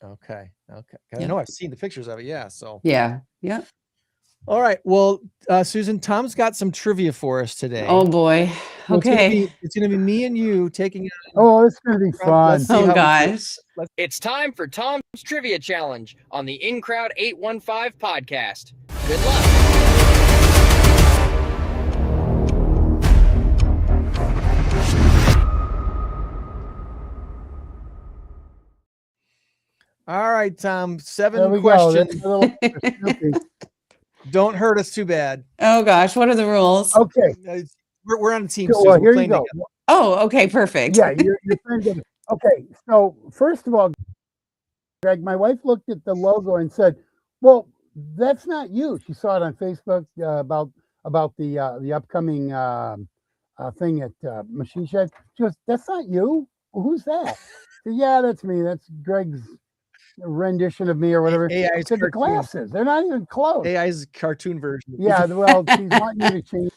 Okay. I know I've seen the pictures of it. Yeah. So yeah. All right. Well, Susan, Tom's got some trivia for us today. Oh boy. Okay. It's gonna be me and you taking it. Oh, it's gonna be fun. Oh gosh. It's time for Tom's Trivia Challenge on the In Crowd 815 podcast. Good luck. All right, Tom. 7 questions. Don't hurt us too bad. Oh gosh, what are the rules? Okay, we're on a team. So, here you go. Together. Oh, okay, perfect. Yeah, you're playing together. Okay, so first of all, Greg, my wife looked at the logo and said, "Well, that's not you." She saw it on Facebook about the upcoming thing at Machine Shed. She goes, "That's not you. Well, who's that?" I said, "Yeah, that's me. That's Greg's rendition of me or whatever." AI's the glasses, they're not even close. AI's cartoon version. Yeah, well, she's wanting you to change.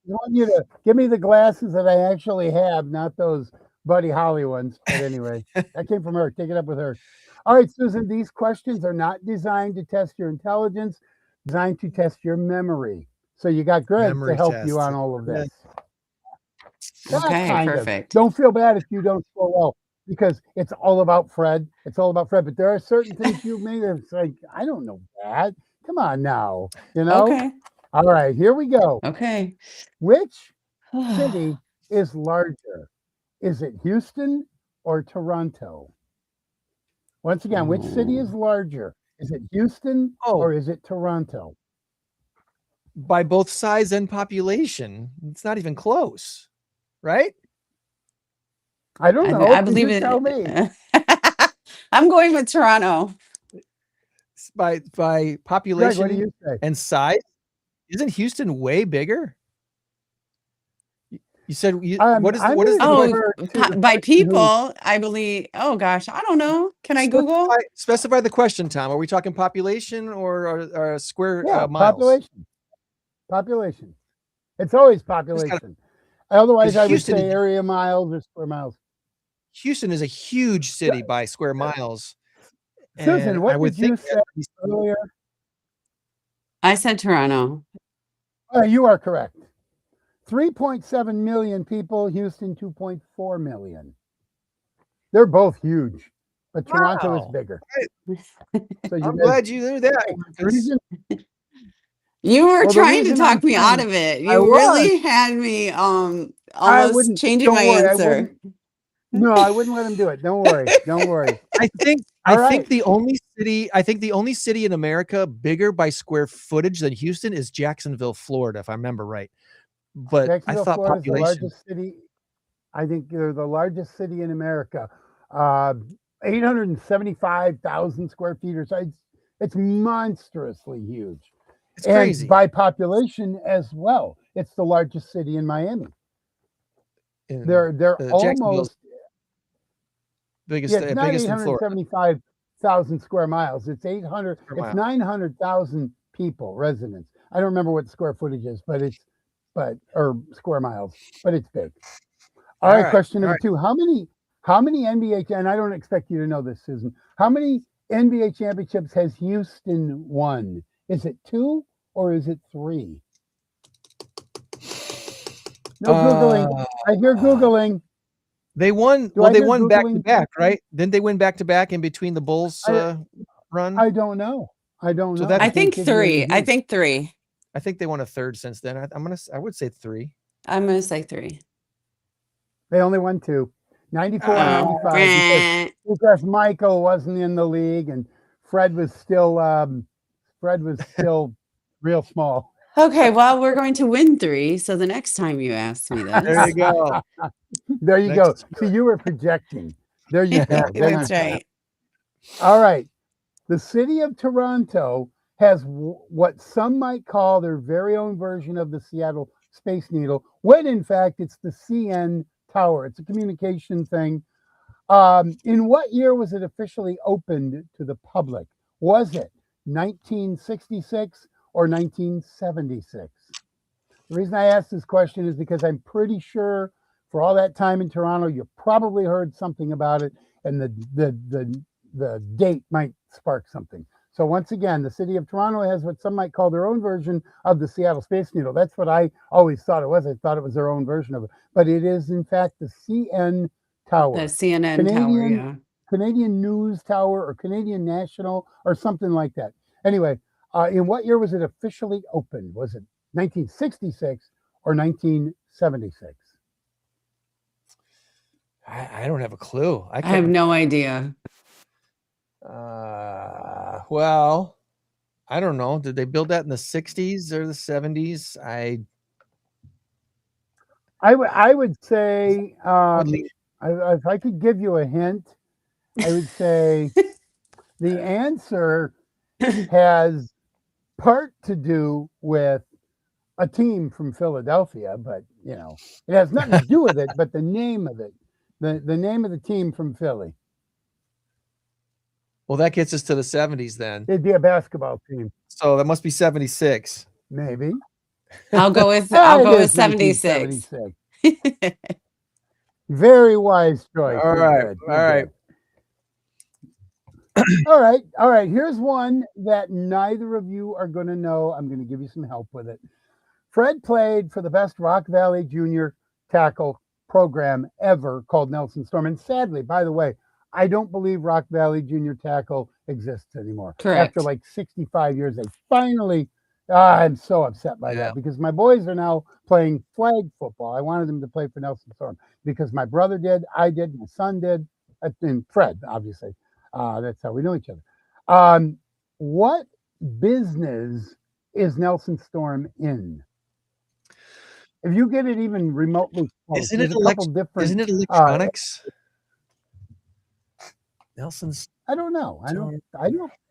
I want you to give me the glasses that I actually have, not those Buddy Holly ones. But anyway, that came from her. Take it up with her. All right, Susan, these questions are not designed to test your intelligence, designed to test your memory. So you got Greg to help you on all of this. Okay, perfect. Don't feel bad if you don't score well. because it's all about Fred. It's all about Fred. But there are certain things you made that's like, I don't know that. Come on now, you know? Okay. All right, here we go. Okay. Which city is larger? Is it Houston or Toronto? Once again, which city is larger? Is it Houston or is it Toronto? By both size and population, it's not even close, right? I don't know. I believe it. Tell me. I'm going with Toronto. By population, Greg, what do you say? And size, isn't Houston way bigger? You said what is by people? I believe. Oh gosh, I don't know. Can I Google? Specify the question, Tom. Are we talking population or square miles? Population. It's always population. Otherwise, I would say area miles or square miles. Houston is a huge city by square miles. Susan, what did you say earlier? I said Toronto. You are correct. 3.7 million people, Houston 2.4 million. They're both huge, but Toronto is bigger. So I'm glad you knew that. You were trying to talk me out of it. You really had me almost changing my answer. I wouldn't let him do it. Don't worry. Don't worry. I think the only city in America bigger by square footage than Houston is Jacksonville, Florida, if I remember right. But I thought Florida population. Is the largest city. I think they're the largest city in America. 875,000 square feet or so. It's monstrously huge. It's crazy. By population as well. It's the largest city in Miami. They're almost biggest. It's not 875,000 square miles. It's 800. It's 900,000 people, residents. I don't remember what the square footage is, or square miles, but it's big. All right, question number 2. How many NBA, and I don't expect you to know this, Susan, how many NBA championships has Houston won? Is it 2 or is it 3? No Googling. I hear Googling. They won. They won back to back, right? Didn't they win back to back in between the Bulls run? I don't know. I think 3. I think 3. I think they won a third since then. I would say 3. I'm gonna say 3. They only won 2. 94 and 95 because Michael wasn't in the league and Fred was still real small. Okay, well, we're going to win 3. So the next time you ask me this. There you go. There you go. So you were projecting. There you go. That's right. All right. The city of Toronto has what some might call their very own version of the Seattle Space Needle, when in fact it's the CN Tower. It's a communication thing. In what year was it officially opened to the public? Was it 1966 or 1976? The reason I asked this question is because I'm pretty sure for all that time in Toronto, you probably heard something about it, and the date might spark something. So once again, the city of Toronto has what some might call their own version of the Seattle Space Needle. That's what I always thought it was. I thought it was their own version of it. But it is, in fact, the CN Tower. The CNN Tower, yeah. Canadian News Tower or Canadian National or something like that. Anyway, in what year was it officially opened? Was it 1966 or 1976? I don't have a clue. I have no idea. Well, I don't know. Did they build that in the 60s or the 70s? I would say, if I could give you a hint, I would say the answer has part to do with a team from Philadelphia, but it has nothing to do with it, but the name of it, the name of the team from Philly. Well, that gets us to the 70s then. It'd be a basketball team. So that must be 76. Maybe. I'll go with 76. Very wise choice. All right. All right. Here's one that neither of you are going to know. I'm going to give you some help with it. Fred played for the best Rock Valley Junior tackle program ever called Nelson Storm. And sadly, by the way, I don't believe Rock Valley Junior Tackle exists anymore. Correct. After like 65 years, they finally. I'm so upset by that because my boys are now playing flag football. I wanted them to play for Nelson Storm because my brother did, I did, my son did, and Fred, obviously. That's how we know each other. What business is Nelson Storm in? If you get it even remotely close, Isn't it electronics? Nelson's. I don't know. I don't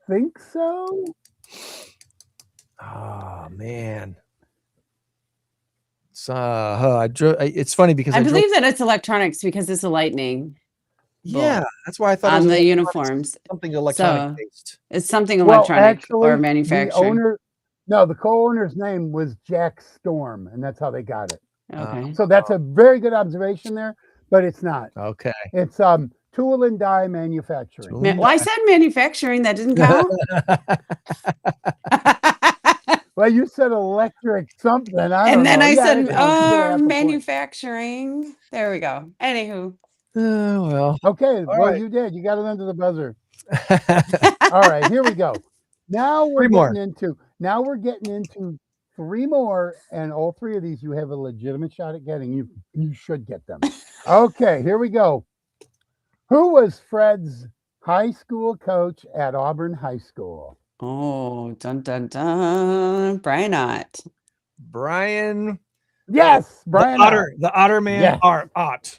think so. Oh man. It's funny because I believe that it's electronics because it's a lightning. Yeah, that's why I thought on the uniforms, something electronic based. It's something electronic actually, or manufacturing. The co-owner's name was Jack Storm, and that's how they got it. Okay. So that's a very good observation there, but it's not. Okay. It's tool and die manufacturing. Well, I said manufacturing. That didn't count. Well, you said electric something. And then I said manufacturing. There we go. Anywho. Oh, well. Okay. Well, you did. You got it under the buzzer. All right. Here we go. Now we're getting into three more, and all three of these you have a legitimate shot at getting. You should get them. Okay. Here we go. Who was Fred's high school coach at Auburn High School? Oh, dun dun dun! Brian Ott. Brian. Yes, Brian. The Otter man. Yes. Ott.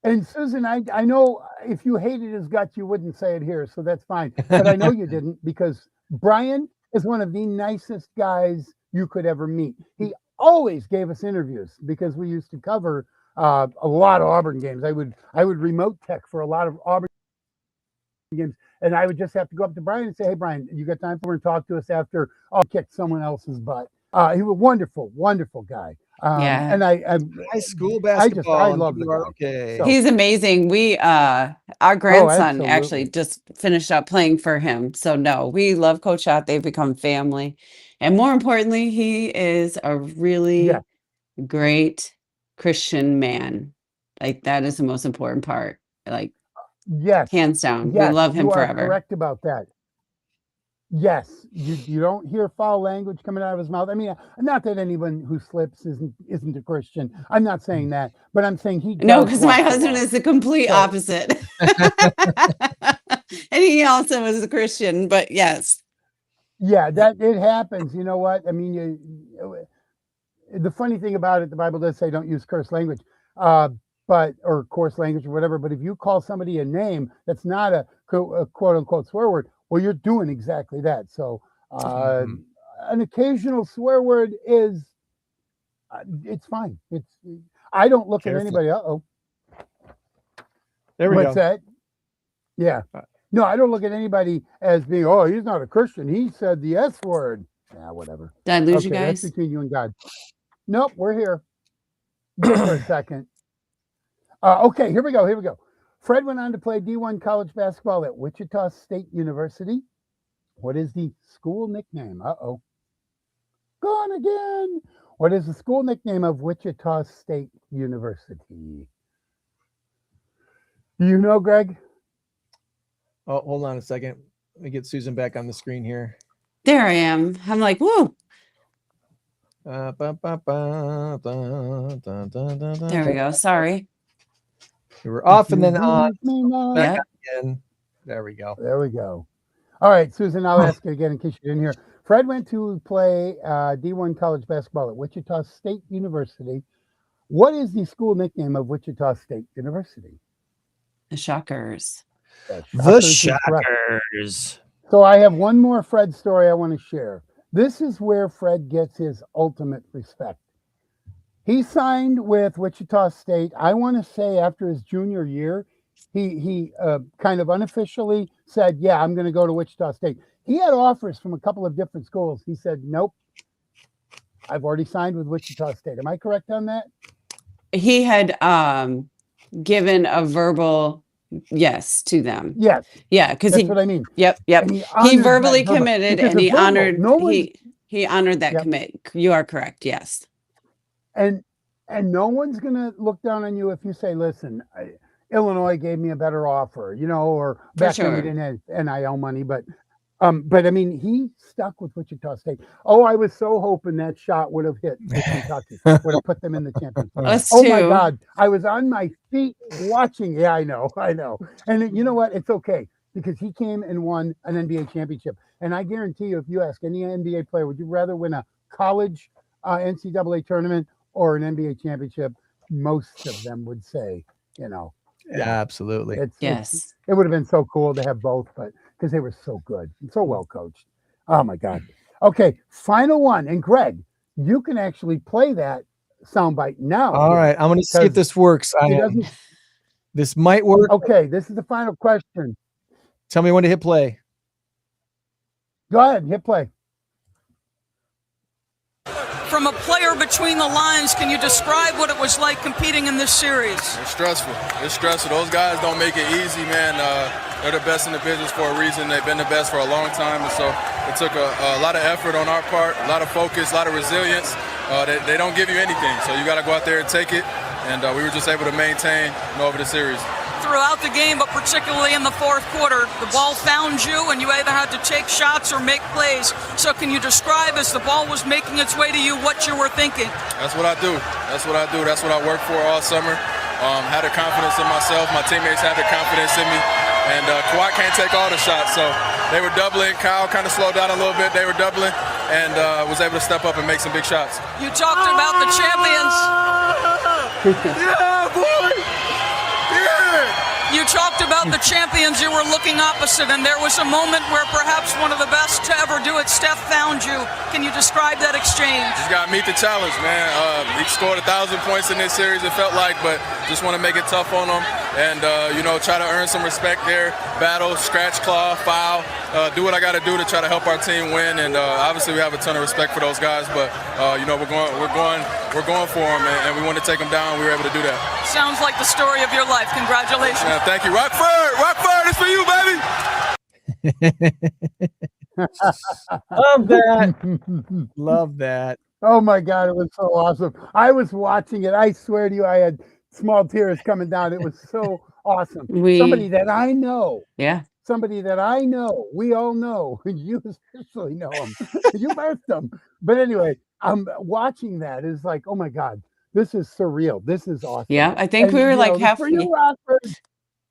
And Susan, I know if you hated his guts, you wouldn't say it here, so that's fine. But I know you didn't because Brian is one of the nicest guys you could ever meet. He always gave us interviews because we used to cover a lot of Auburn games. I would remote tech for a lot of Auburn games, and I would just have to go up to Brian and say, "Hey, Brian, you got time for him to talk to us after I'll kick someone else's butt?" He was a wonderful, wonderful guy. And I high school basketball. I love the guy. Okay. So, he's amazing. We our grandson actually just finished up playing for him. So no, we love Coach Ott. They've become family, and more importantly, he is a really great Christian man. Like that is the most important part. Like hands down, we love him forever. Correct about that. Yes, you don't hear foul language coming out of his mouth. I mean, not that anyone who slips isn't a Christian. I'm not saying that, but I'm saying he. No, because my husband is the complete opposite, and he also is a Christian. But yes, yeah, that it happens. You know what? I mean, the funny thing about it, the Bible does say don't use curse language, or coarse language or whatever. But if you call somebody a name that's not a quote unquote swear word, well, you're doing exactly that. So an occasional swear word is, it's fine. I don't look at anybody. There we go. What's that? Yeah. No, I don't look at anybody as being, he's not a Christian. He said the S word. Yeah, whatever. Did I lose you guys? That's between you and God. Nope, we're here. Just for a second. Okay, here we go. Fred went on to play D1 college basketball at Wichita State University. What is the school nickname? Gone again. What is the school nickname of Wichita State University? Do you know, Greg? Oh, hold on a second. Let me get Susan back on the screen here. There I am. I'm like, whoa. There we go. Sorry. We were off and then on. Back again. There we go. All right, Susan, I'll ask it again in case you didn't hear. Fred went to play D1 college basketball at Wichita State University. What is the school nickname of Wichita State University? The Shockers. The Shockers. So I have one more Fred story I want to share. This is where Fred gets his ultimate respect. He signed with Wichita State, I want to say after his junior year. He kind of unofficially said, yeah, I'm going to go to Wichita State. He had offers from a couple of different schools. He said, nope, I've already signed with Wichita State. Am I correct on that? He had given a verbal yes to them. Yes. Yeah, because that's what I mean. Yep. He verbally committed and he honored he honored that commit. You are correct, yes. And And no one's going to look down on you if you say, listen, Illinois gave me a better offer, or back then we didn't have NIL money, but I mean, he stuck with Wichita State. Oh, I was so hoping that shot would have hit Kentucky, would have put them in the championship. Oh my God. I was on my feet watching. Yeah, I know. And you know what? It's okay because he came and won an NBA championship. And I guarantee you, if you ask any NBA player, would you rather win a college NCAA tournament or an NBA championship? Most of them would say, Yeah, absolutely. Yes. It would have been so cool to have both, but because they were so good and so well coached. Oh my God. Okay, final one. And Greg, you can actually play that soundbite now. All right, I'm going to see if this works. This might work. Okay, this is the final question. Tell me when to hit play. Go ahead, hit play. From a player between the lines, can you describe what it was like competing in this series? It's stressful. Those guys don't make it easy, man. They're the best in the business for a reason. They've been the best for a long time, and so it took a lot of effort on our part, a lot of focus, a lot of resilience. They don't give you anything, so you got to go out there and take it, and we were just able to maintain over the series. Throughout the game, but particularly in the fourth quarter, the ball found you and you either had to take shots or make plays. So can you describe, as the ball was making its way to you, what you were thinking? That's what I do. That's what I worked for all summer. Had the confidence in myself. My teammates had the confidence in me. And Kawhi can't take all the shots. So they were doubling. Kyle kind of slowed down a little bit. They were doubling and was able to step up and make some big shots. You talked about the champions. Yeah, boy! You talked about the champions you were looking opposite, and there was a moment where perhaps one of the best to ever do it, Steph, found you. Can you describe that exchange? Just got to meet the challenge, man. He scored 1,000 points in this series, it felt like, but just want to make it tough on him and, try to earn some respect there. Battle, scratch, claw, foul, do what I got to do to try to help our team win. And obviously we have a ton of respect for those guys, but, we're going for them, and we want to take them down. We were able to do that. Sounds like the story of your life. Congratulations. Yeah, thank you. Rockford, it's for you, baby. Love that. Love that. Oh my God, it was so awesome. I was watching it. I swear to you, I had small tears coming down. It was so awesome. Somebody that I know. Yeah. Somebody that I know. We all know. You especially know him. You birthed him. But anyway, I'm watching that. It's like, oh my God, this is surreal. This is awesome. Yeah, I think we were like half. For you, Rockford.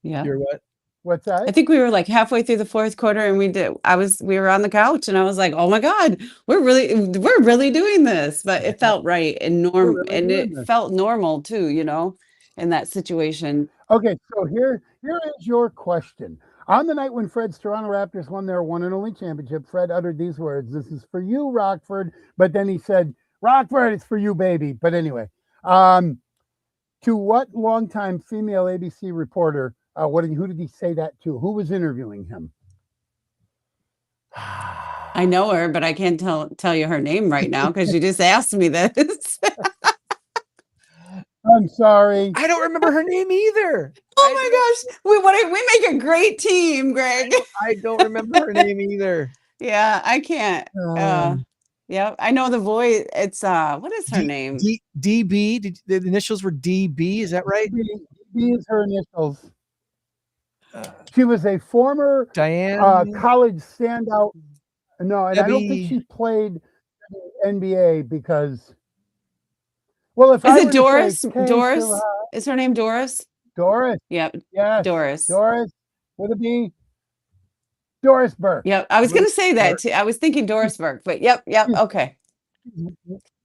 Yeah. You're what? What's that? I think we were like halfway through the fourth quarter, and we were on the couch, and I was like, "Oh my God, we're really doing this." But it felt right and it felt normal too, in that situation. Okay, so here is your question. On the night when Fred's Toronto Raptors won their one and only championship, Fred uttered these words: "This is for you, Rockford." But then he said, "Rockford, it's for you, baby." But anyway, to what longtime female ABC reporter? Who did he say that to? Who was interviewing him? I know her, but I can't tell you her name right now because you just asked me this. I'm sorry. I don't remember her name either. Oh my gosh. We make a great team, Greg. I don't remember her name either. Yeah, I can't. Yeah, I know the voice. It's what is her name? DB. The initials were DB. Is that right? DB is her initials. She was a former Diane college standout. No, and I don't think she played NBA because. Well, if is it Doris? Doris is her name. Doris. Doris. Yep. Yes. Doris. Doris. Would it be Doris Burke? Yep. I was going to say that too. I was thinking Doris Burke, but yep. Okay.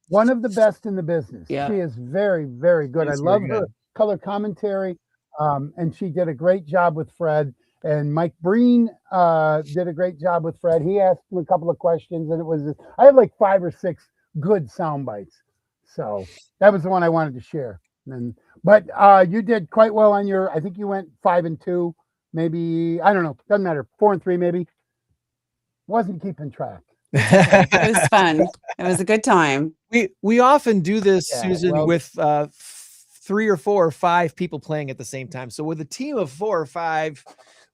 One of the best in the business. Yeah. She is very, very good. I love her color commentary. And she did a great job with Fred, and Mike Breen did a great job with Fred. He asked him a couple of questions, and I have like 5 or 6 good sound bites. So that was the one I wanted to share. But you did quite well on I think you went 5-2, maybe, I don't know, doesn't matter, 4-3 maybe. Wasn't keeping track. It was fun. It was a good time. We often do this, Susan, with 3 or 4 or 5 people playing at the same time. So with a team of 4 or 5,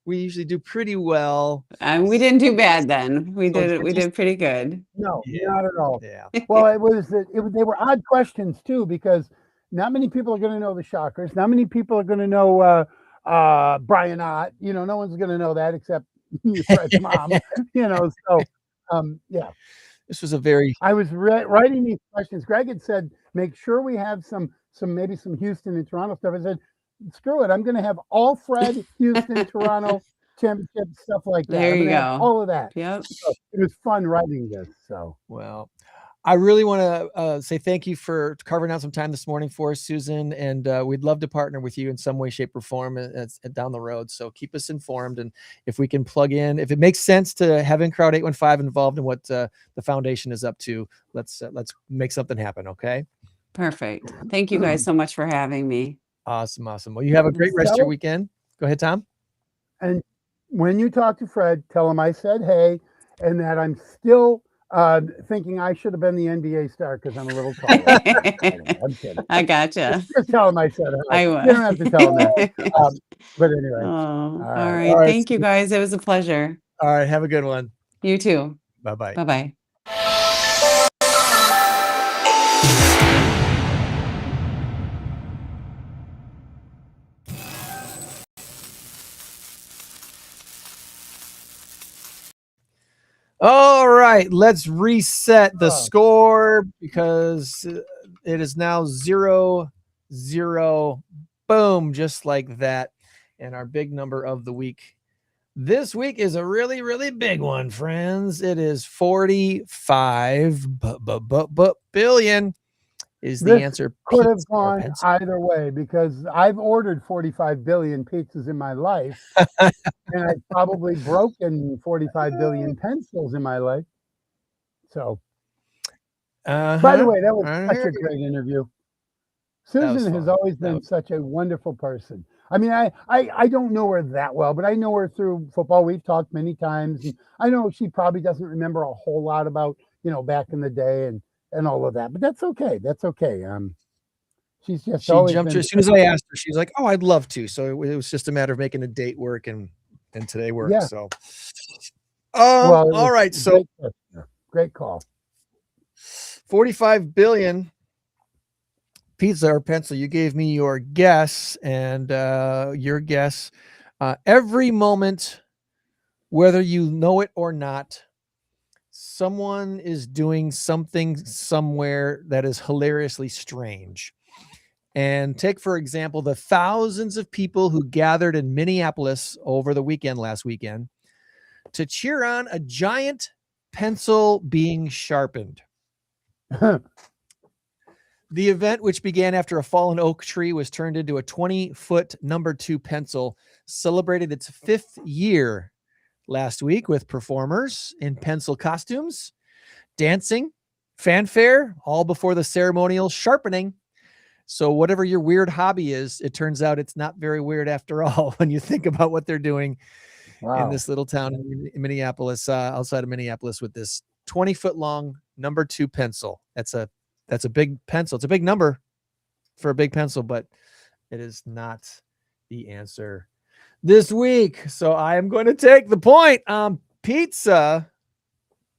we usually do pretty well. And we didn't do bad then. We did pretty good. No, not at all. Yeah. Well, they were odd questions too, because not many people are going to know the Shockers. Not many people are going to know Brian Ott. No one's going to know that except Fred's mom. So yeah. This was a very. I was writing these questions. Greg had said, make sure we have maybe some Houston and Toronto stuff. I said, screw it. I'm going to have all Fred, Houston, Toronto championship stuff like that. There you go. All of that. Yep. So it was fun writing this. So well. I really want to say thank you for carving out some time this morning for us, Susan, and we'd love to partner with you in some way, shape, or form down the road. So keep us informed, and if we can plug in, if it makes sense to have InCrowd 815 involved in what the foundation is up to, let's make something happen. Okay. Perfect. Thank you guys so much for having me. Awesome. Well, you have a great rest of your weekend. Go ahead, Tom. And when you talk to Fred, tell him I said hey, and that I'm still thinking I should have been the NBA star because I'm a little taller. I'm kidding. I gotcha. Just tell him I said hi. I will. You don't have to tell him that. But anyway. All right. Thank you guys. It was a pleasure. All right. Have a good one. You too. Bye-bye. Bye-bye. All right, let's reset the score because it is now 0-0. Boom, just like that. And our big number of the week this week is a really, really big one, friends. It is 45 billion is the answer. Could have gone either way because I've ordered 45 billion pizzas in my life, and I've probably broken 45 billion pencils in my life. So, by the way, that was such a great interview. Susan has always been such a wonderful person. I mean, I don't know her that well, but I know her through football. We've talked many times. And I know she probably doesn't remember a whole lot about, back in the day and all of that, but that's okay. That's okay. She's just she jumped as soon as I asked her. She's like, "Oh, I'd love to." So it was just a matter of making a date work, and today worked. Yeah. So, all right. So great call. 45 billion pizza or pencil. You gave me your guess, and your guess. Every moment, whether you know it or not, someone is doing something somewhere that is hilariously strange. And take, for example, the thousands of people who gathered in Minneapolis over the last weekend, to cheer on a giant pencil being sharpened. The event, which began after a fallen oak tree was turned into a 20-foot number 2 pencil, celebrated its 5th year last week with performers in pencil costumes, dancing, fanfare, all before the ceremonial sharpening. So whatever your weird hobby is, it turns out it's not very weird after all when you think about what they're doing in this little town in Minneapolis, outside of Minneapolis, with this 20-foot long number 2 pencil. That's a big pencil. It's a big number for a big pencil, but it is not the answer this week. So I am going to take the point. Pizza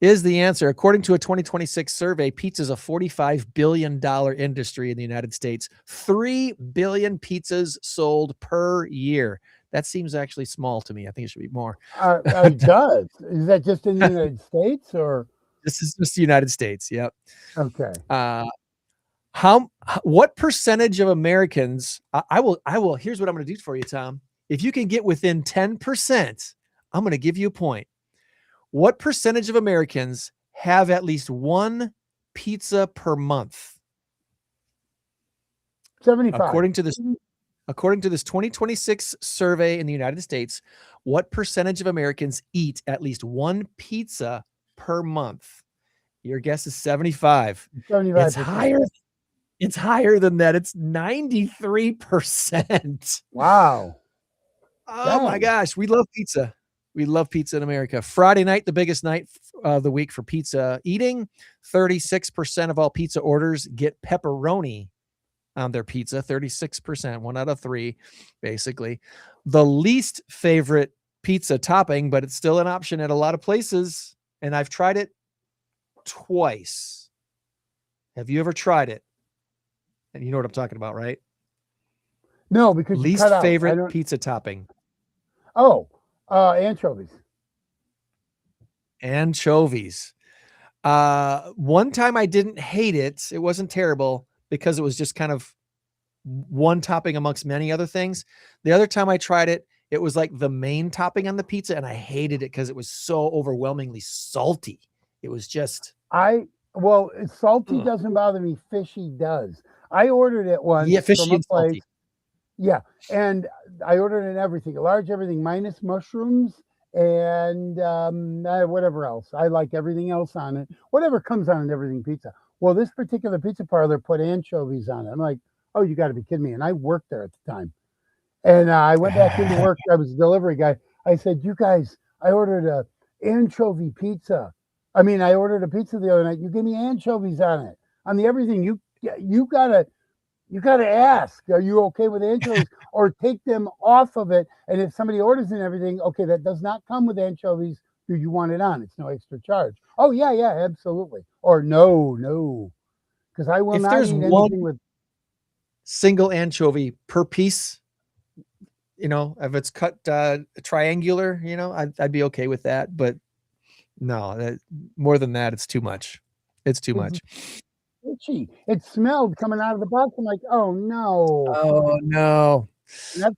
is the answer. According to a 2026 survey, pizza is a $45 billion industry in the United States. 3 billion pizzas sold per year. That seems actually small to me. I think it should be more. It does. Is that just in the United States, or? This is just the United States. Yep. Okay. What percentage of Americans, I will, here's what I'm going to do for you, Tom. If you can get within 10%, I'm going to give you a point. What percentage of Americans have at least one pizza per month? 75. According to this 2026 survey in the United States, what percentage of Americans eat at least one pizza per month? Your guess is 75. 75%. It's higher than that. It's 93%. Wow. Oh my gosh. We love pizza. We love pizza in America. Friday night, the biggest night of the week for pizza eating. 36% of all pizza orders get pepperoni on their pizza. 36%, 1 out of 3, basically. The least favorite pizza topping, but it's still an option at a lot of places. And I've tried it twice. Have you ever tried it? And you know what I'm talking about, right? No, because least you cut favorite out. pizza topping. Oh, anchovies. Anchovies. One time I didn't hate it. It wasn't terrible because it was just kind of one topping amongst many other things. The other time I tried it, it was like the main topping on the pizza, and I hated it because it was so overwhelmingly salty. It was just salty doesn't bother me. Fishy does. I ordered it once from a place. Salty. Yeah, and I ordered it everything, a large everything minus mushrooms and whatever else. I like everything else on it. Whatever comes on an everything pizza. Well, this particular pizza parlor put anchovies on it. I'm like, oh, you got to be kidding me. And I worked there at the time. And I went back into work. I was a delivery guy. I said, you guys, I ordered a anchovy pizza. I ordered a pizza the other night. You give me anchovies on it. On the everything, you gotta ask, are you okay with anchovies? Or take them off of it. And if somebody orders and everything, okay, that does not come with anchovies. Do you want it on? It's no extra charge. Oh, yeah, absolutely. Or no. Because I will if not there's eat anything one with single anchovy per piece, if it's cut triangular, I'd be okay with that. But no, more than that, it's too much. It's too much. Itchy. It smelled coming out of the box. I'm like, oh no. Oh no.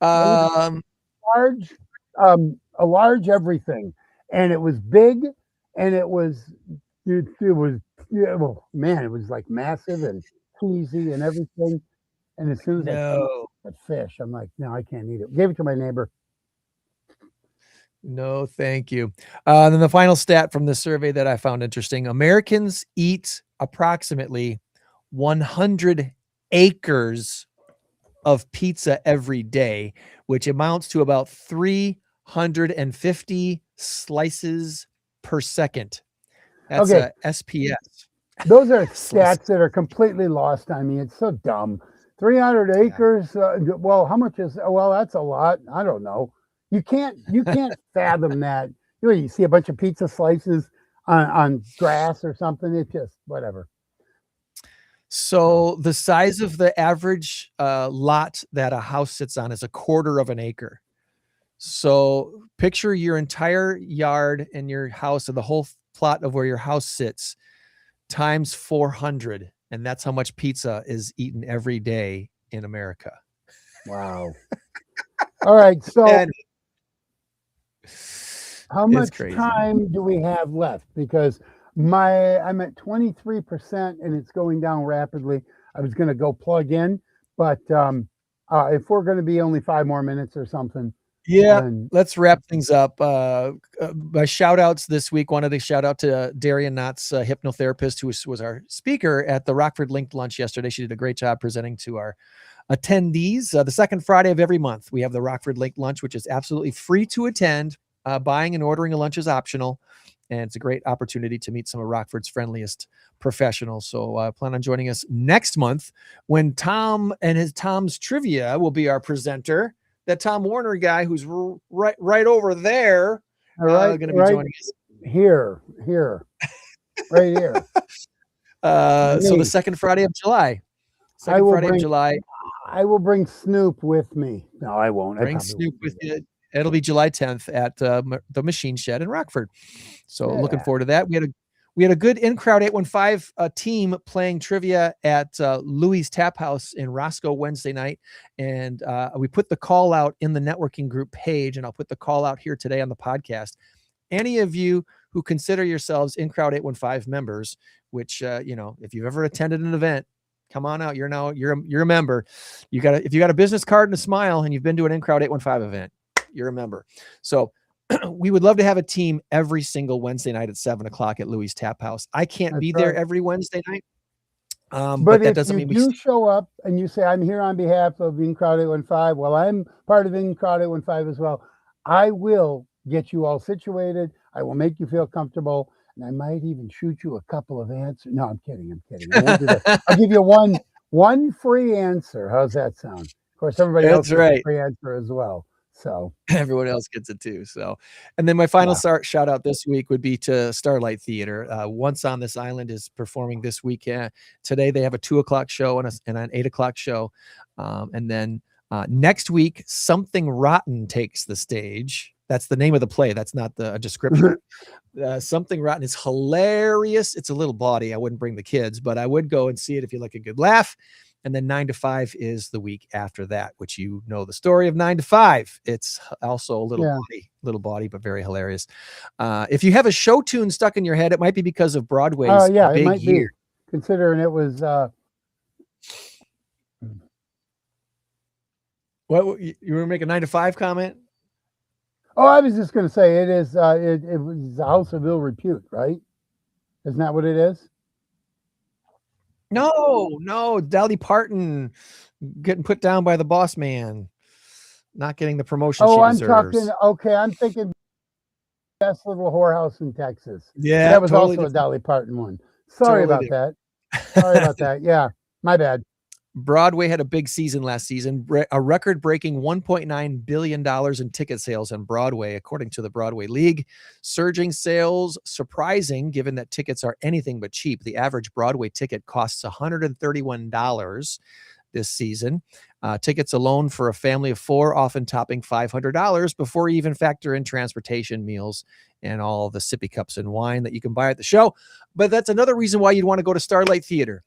A large everything, and it was big, and it was it was like massive and cheesy and everything. And as soon as I fish, I'm like, no, I can't eat it. Gave it to my neighbor. No, thank you. Then the final stat from the survey that I found interesting: Americans eat approximately 100 acres of pizza every day, which amounts to about 350 slices per second. That's a SPS. Those are stats that are completely lost on me. It's so dumb. 300 acres. How much is? Well, that's a lot. I don't know. You can't fathom that. You see a bunch of pizza slices on grass or something. It's just whatever. So the size of the average lot that a house sits on is 1/4 of an acre. So picture your entire yard and your house, and the whole plot of where your house sits, times 400, and that's how much pizza is eaten every day in America. Wow. All right, so how much time do we have left? Because I'm at 23% and it's going down rapidly. I was going to go plug in, but if we're going to be only 5 more minutes or something. Yeah, let's wrap things up. My shout outs this week, wanted to shout out to Darian Knott's hypnotherapist, who was our speaker at the Rockford Linked Lunch yesterday. She did a great job presenting to our attendees. The second Friday of every month, we have the Rockford Linked Lunch, which is absolutely free to attend. Buying and ordering a lunch is optional. And it's a great opportunity to meet some of Rockford's friendliest professionals. So plan on joining us next month when Tom and Tom's Trivia will be our presenter. That Tom Warner guy who's right over there, going to be joining us here, right here. So the second Friday of July. I will bring Snoop with me. No, I won't. Bring Snoop with you. It'll be July 10th at the Machine Shed in Rockford. So looking forward to that. We had a good in-crowd 815 team playing trivia at Louie's Tap House in Roscoe Wednesday night. And we put the call out in the networking group page, and I'll put the call out here today on the podcast. Any of you who consider yourselves in-crowd 815 members, which, if you've ever attended an event, come on out. You're a member. If you got a business card and a smile and you've been to an in-crowd 815 event, you're a member. So we would love to have a team every single Wednesday night at 7:00 at Louie's Tap House. I can't be there every Wednesday night. But that doesn't mean you show up and you say, I'm here on behalf of In-Crowd 815. Well, I'm part of In-Crowd 815 as well. I will get you all situated. I will make you feel comfortable. And I might even shoot you a couple of answers. No, I'm kidding. I won't do that. I'll give you one free answer. How's that sound? Of course, everybody else gets a free answer as well. So everyone else gets it too. So, and then my final shout out this week would be to Starlight Theater. Once on This Island is performing this weekend. Today they have a 2:00 show and an 8:00 show. And then next week, Something Rotten takes the stage. That's the name of the play. That's not the description. Something Rotten is hilarious. It's a little bawdy. I wouldn't bring the kids, but I would go and see it if you like a good laugh. And then 9 to 5 is the week after that, which you know the story of 9 to 5. It's also a little bawdy, but very hilarious. If you have a show tune stuck in your head, it might be because of Broadway's big it might year. be, considering it was. What you were making a 9 to 5 comment? Oh, I was just going to say it is. It was the House of Ill Repute, right? Isn't that what it is? No, Dolly Parton getting put down by the boss man, not getting the promotion she deserves. I'm thinking Best Little Whorehouse in Texas. Yeah, that was totally also a Dolly Parton one. Sorry about that. Yeah, my bad. Broadway had a big season last season, a record-breaking $1.9 billion in ticket sales on Broadway, according to the Broadway League. Surging sales, surprising given that tickets are anything but cheap. The average Broadway ticket costs $131 this season. Tickets alone for a family of 4 often topping $500 before you even factor in transportation, meals, and all the sippy cups and wine that you can buy at the show. But that's another reason why you'd want to go to Starlight Theater.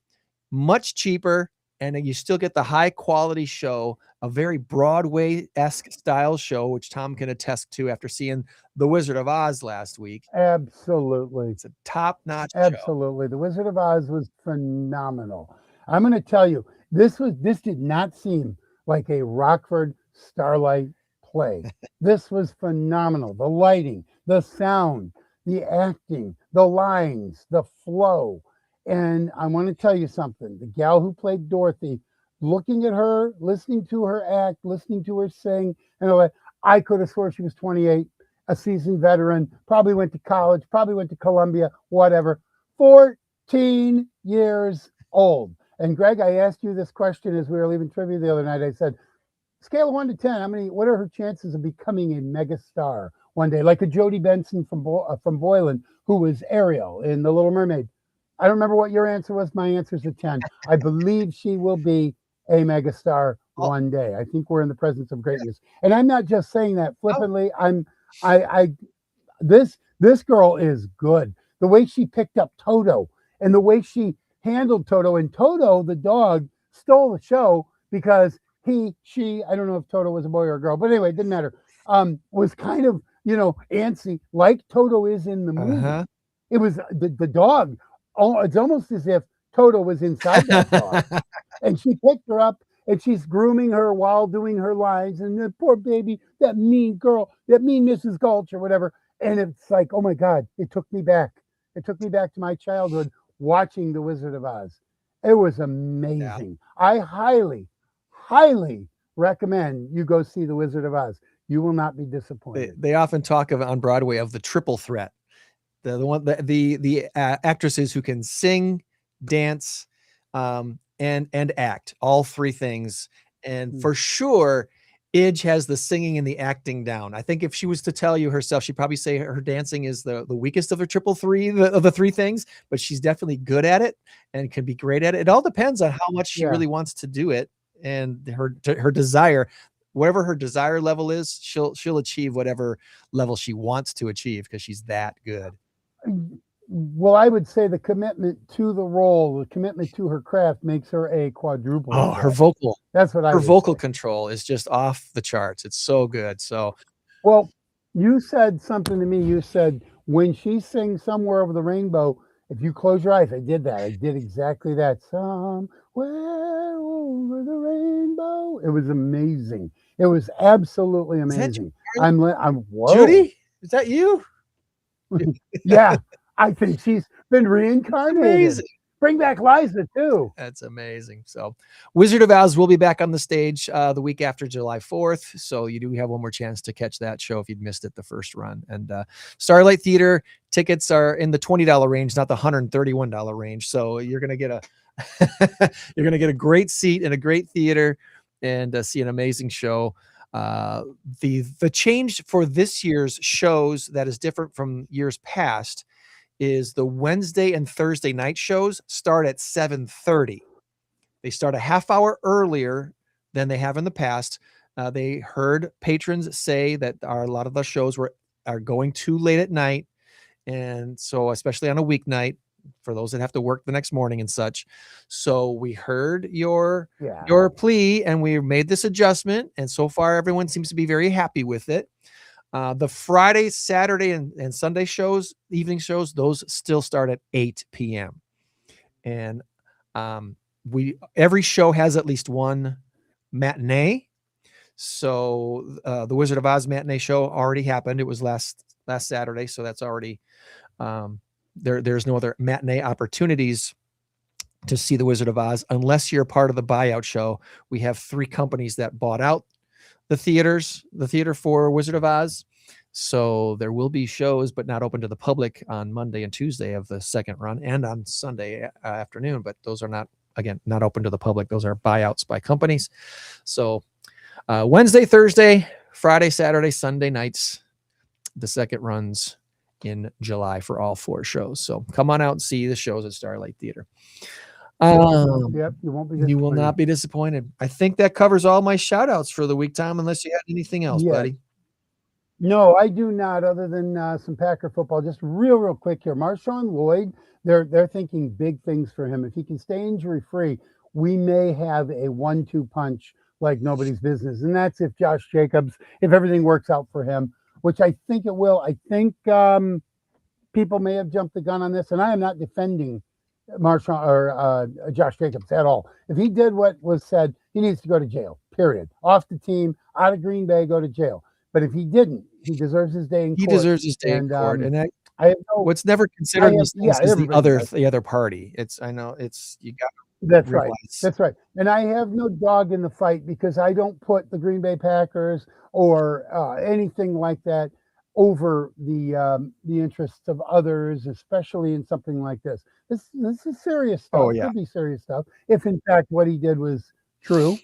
Much cheaper, and you still get the high quality show, a very Broadway-esque style show, which Tom can attest to after seeing The Wizard of Oz last week. Absolutely. It's a top-notch show. Absolutely. The Wizard of Oz was phenomenal. I'm going to tell you, this did not seem like a Rockford Starlight play. This was phenomenal. The lighting, the sound, the acting, the lines, the flow. And I want to tell you something. The gal who played Dorothy, looking at her, listening to her act, listening to her sing, and all that, I could have sworn she was 28, a seasoned veteran, probably went to college, probably went to Columbia, whatever. 14 years old. And Greg, I asked you this question as we were leaving trivia the other night. I said, scale of 1 to 10, what are her chances of becoming a mega star one day, like a Jodie Benson from Boylan, who was Ariel in The Little Mermaid? I don't remember what your answer was. My answer is a 10. I believe she will be a megastar one day. I think we're in the presence of greatness. And I'm not just saying that flippantly. This girl is good. The way she picked up Toto and the way she handled Toto, and Toto, the dog, stole the show because she, I don't know if Toto was a boy or a girl, but anyway, it didn't matter. Was kind of, antsy like Toto is in the movie. It was the dog. Oh, it's almost as if Toto was inside that dog. And she picked her up and she's grooming her while doing her lines. And the poor baby, that mean girl, that mean Mrs. Gulch or whatever. And it's like, oh my God, it took me back. It took me back to my childhood watching The Wizard of Oz. It was amazing. Yeah. I highly, highly recommend you go see The Wizard of Oz. You will not be disappointed. They often talk on Broadway of the triple threat. The actresses who can sing, dance, and act, all 3 things. And for sure, Idge has the singing and the acting down. I think if she was to tell you herself, she'd probably say her dancing is the weakest of the the 3 things, but she's definitely good at it and can be great at it. It all depends on how much she really wants to do it and her desire. Whatever her desire level is, she'll achieve whatever level she wants to achieve because she's that good. Well, I would say the commitment to the role, the commitment to her craft makes her a quadruple. Oh, her vocal. That's what her vocal control is just off the charts. It's so good. So, well, you said something to me. You said when she sings Somewhere Over the Rainbow, if you close your eyes, I did that. I did exactly that. Somewhere over the rainbow. It was amazing. It was absolutely amazing. I'm whoa. Judy, is that you? Yeah, I think she's been reincarnated. Amazing. Bring back Liza too. That's amazing. So Wizard of Oz will be back on the stage the week after July 4th. So you do have one more chance to catch that show if you'd missed it the first run. And Starlight Theater tickets are in the $20 range, not the $131 range. So you're going to get a great seat in a great theater and see an amazing show. The change for this year's shows that is different from years past is the Wednesday and Thursday night shows start at 7:30. They start a half hour earlier than they have in the past. They heard patrons say that a lot of the shows are going too late at night, and so especially on a weeknight for those that have to work the next morning and such. So we heard your plea, and we made this adjustment, and so far everyone seems to be very happy with it. The Friday, Saturday, and Sunday shows, evening shows, those still start at 8 p.m. And every show has at least one matinee. So the Wizard of Oz matinee show already happened. It was last Saturday, so that's already there's no other matinee opportunities to see the Wizard of Oz unless you're part of the buyout show. We have 3 companies that bought out the theater for Wizard of Oz. So there will be shows, but not open to the public on Monday and Tuesday of the second run, and on Sunday afternoon. But those are not open to the public. Those are buyouts by companies. So Wednesday, Thursday, Friday, Saturday, Sunday nights, the second runs in July for all 4 shows. So come on out and see the shows at Starlight Theater. Yep, you won't be disappointed. You will not be disappointed. I think that covers all my shout outs for the week, Tom, unless you had anything else, buddy. No, I do not, other than some Packer football. Just real quick here. Marshawn Lloyd, they're thinking big things for him. If he can stay injury-free, we may have a 1-2 punch like nobody's business. And that's if Josh Jacobs, if everything works out for him, which I think it will. I think people may have jumped the gun on this, and I am not defending Marshawn or Josh Jacobs at all. If he did what was said, he needs to go to jail, period. Off the team, out of Green Bay, go to jail. But if he didn't, he deserves his day in court. He deserves his day in court. And I have what's never considered is the other party. You got. That's right. That's right. And I have no dog in the fight because I don't put the Green Bay Packers or anything like that over the interests of others, especially in something like this. This is serious stuff. Oh, yeah. It could be serious stuff if in fact what he did was true.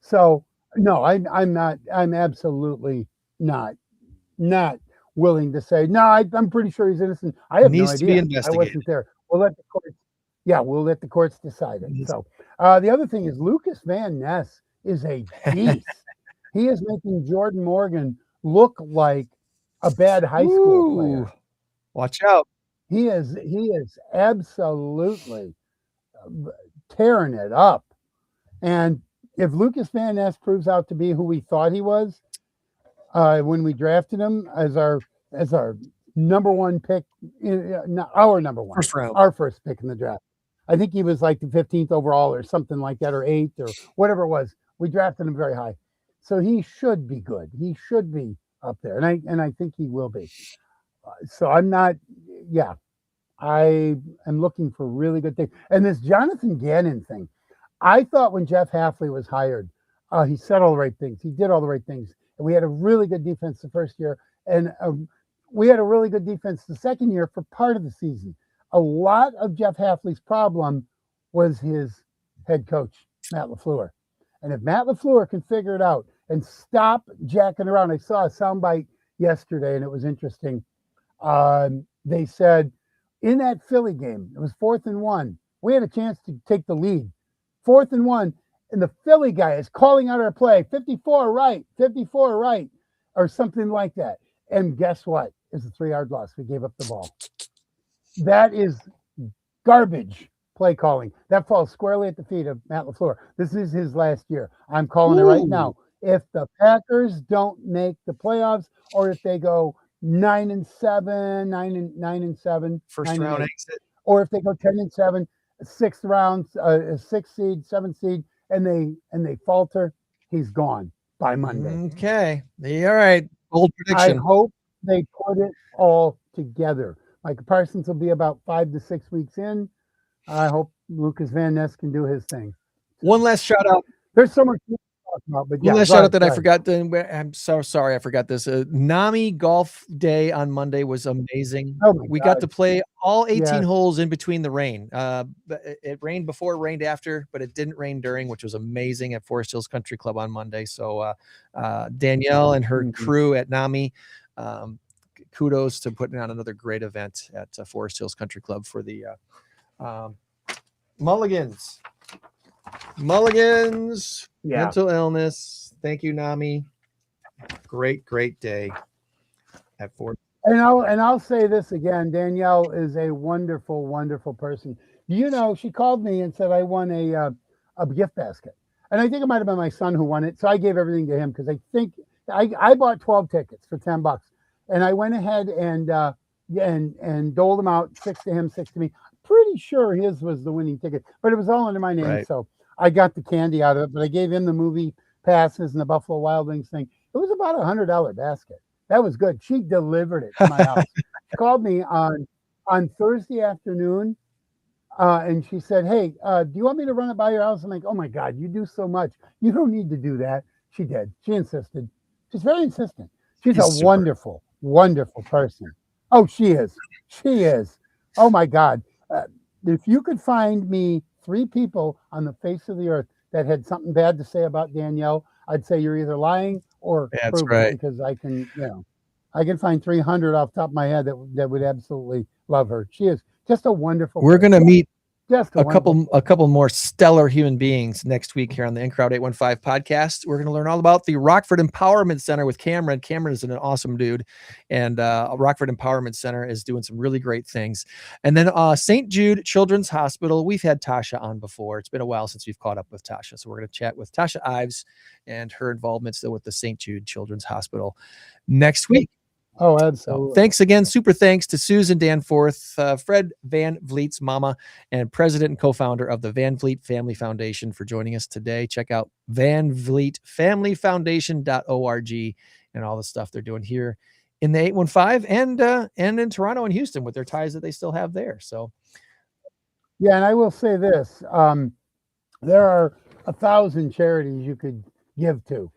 So no, I'm absolutely not willing to say no. I'm pretty sure he's innocent. I have no idea. I wasn't there. We'll let the courts decide it. So the other thing is Lucas Van Ness is a beast. He is making Jordan Morgan look like a bad high school player. Watch out. He is absolutely tearing it up. And if Lucas Van Ness proves out to be who we thought he was when we drafted him as our number one pick, our number one, first round, our first pick in the draft. I think he was like the 15th overall or something like that, or 8th or whatever it was. We drafted him very high. So he should be good. He should be up there. And I think he will be. So I am looking for really good things. And this Jonathan Gannon thing, I thought when Jeff Hafley was hired, he said all the right things. He did all the right things. And we had a really good defense the first year. And we had a really good defense the second year for part of the season. A lot of Jeff Hafley's problem was his head coach, Matt LaFleur. And if Matt LaFleur can figure it out and stop jacking around, I saw a soundbite yesterday and it was interesting. They said in that Philly game, it was 4th and 1. We had a chance to take the lead. 4th and 1. And the Philly guy is calling out our play, 54 right, or something like that. And guess what? It's a 3-yard loss. We gave up the ball. That is garbage play calling. That falls squarely at the feet of Matt LaFleur. This is his last year. I'm calling it right now. If the Packers don't make the playoffs, or if they go 9-7, first round exit, or if they go 10-7, 6th round, 6th seed, 7th seed, and they falter, he's gone by Monday. Okay. All right. Bold prediction. I hope they put it all together. Micah Parsons will be about 5 to 6 weeks in. I hope Lucas Van Ness can do his thing. One last shout out. There's so much talking about. But one last shout out that I forgot. I'm so sorry I forgot this. NAMI Golf Day on Monday was amazing. We got to play all 18 holes in between the rain. It rained before, it rained after, but it didn't rain during, which was amazing at Forest Hills Country Club on Monday. So Danielle and her crew at NAMI, kudos to putting on another great event at Forest Hills Country Club for the Mulligans. Mental illness. Thank you, NAMI. Great day at Fort. And I'll say this again. Danielle is a wonderful, wonderful person. You know, she called me and said I won a gift basket, and I think it might have been my son who won it. So I gave everything to him because I think I bought 12 tickets for $10, and I went ahead and doled them out, 6 to him, 6 to me. Pretty sure his was the winning ticket, but it was all under my name. Right. So I got the candy out of it, but I gave him the movie passes and the Buffalo Wild Wings thing. It was about $100 basket. That was good. She delivered it to my house. She called me on Thursday afternoon, and she said, "Hey, do you want me to run it by your house?" I'm like, "Oh my God, you do so much. You don't need to do that." She did. She insisted. She's very insistent. She's a wonderful, wonderful person. Oh, she is. She is. Oh my God. If you could find me 3 people on the face of the earth that had something bad to say about Danielle, I'd say you're either lying or proving it, because I can find 300 off the top of my head that would absolutely love her. She is just a wonderful We're going to meet just a couple more stellar human beings next week here on the In Crowd 815 podcast. We're going to learn all about the Rockford Empowerment Center with Cameron. Cameron is an awesome dude, and Rockford Empowerment Center is doing some really great things. And then St. Jude Children's Hospital. We've had Tasha on before. It's been a while since we've caught up with Tasha, so we're going to chat with Tasha Ives and her involvement still with the St. Jude Children's Hospital next week. Oh, absolutely. So thanks again. Super thanks to Susan Danforth, Fred Vanvleet's mama, and president and co-founder of the Vanvleet Family Foundation for joining us today. Check out vanvleetfamilyfoundation.org and all the stuff they're doing here in the 815 and in Toronto and Houston with their ties that they still have there. So, yeah, and I will say this. There are 1,000 charities you could give to.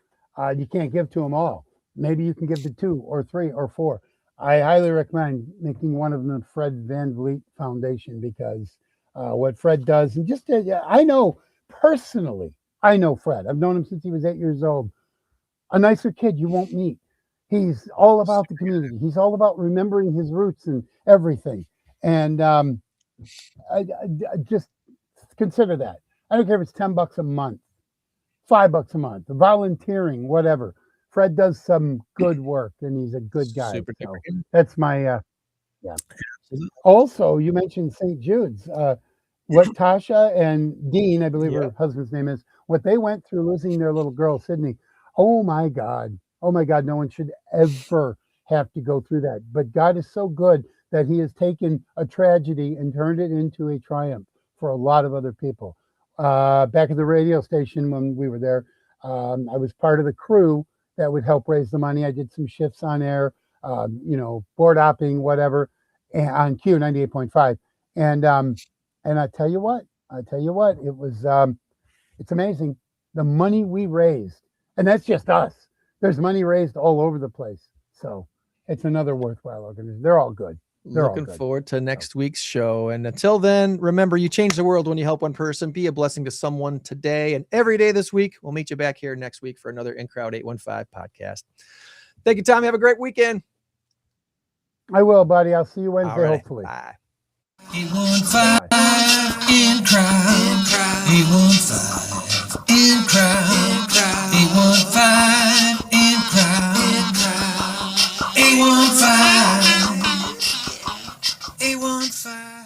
You can't give to them all. Maybe you can give to 2 or 3 or 4. I highly recommend making one of them the Fred Vanvleet Foundation, because what Fred does, and just I know personally, Fred. I've known him since he was 8 years old. A nicer kid you won't meet. He's all about the community. He's all about remembering his roots and everything. And I just consider that. I don't care if it's $10 a month, $5 a month, volunteering, whatever. Fred does some good work, and he's a good guy. So that's my yeah. Also, you mentioned St. Jude's. What Tasha and Dean, I believe her husband's name is, what they went through losing their little girl, Sydney. Oh my God. No one should ever have to go through that. But God is so good that he has taken a tragedy and turned it into a triumph for a lot of other people. Back at the radio station when we were there, I was part of the crew that would help raise the money. I did some shifts on air, board hopping, whatever, and on Q 98.5. And I tell you what, it was, it's amazing. The money we raised, and that's just us. There's money raised all over the place. So it's another worthwhile organization. They're all good. Looking forward to next week's show. And until then, remember, you change the world when you help one person. Be a blessing to someone today and every day this week. We'll meet you back here next week for another In Crowd 815 podcast. Thank you, Tom. Have a great weekend. I will, buddy. I'll see you Wednesday, hopefully. Bye. 815 In Crowd. 815 In Crowd. 815 In Crowd. 815 815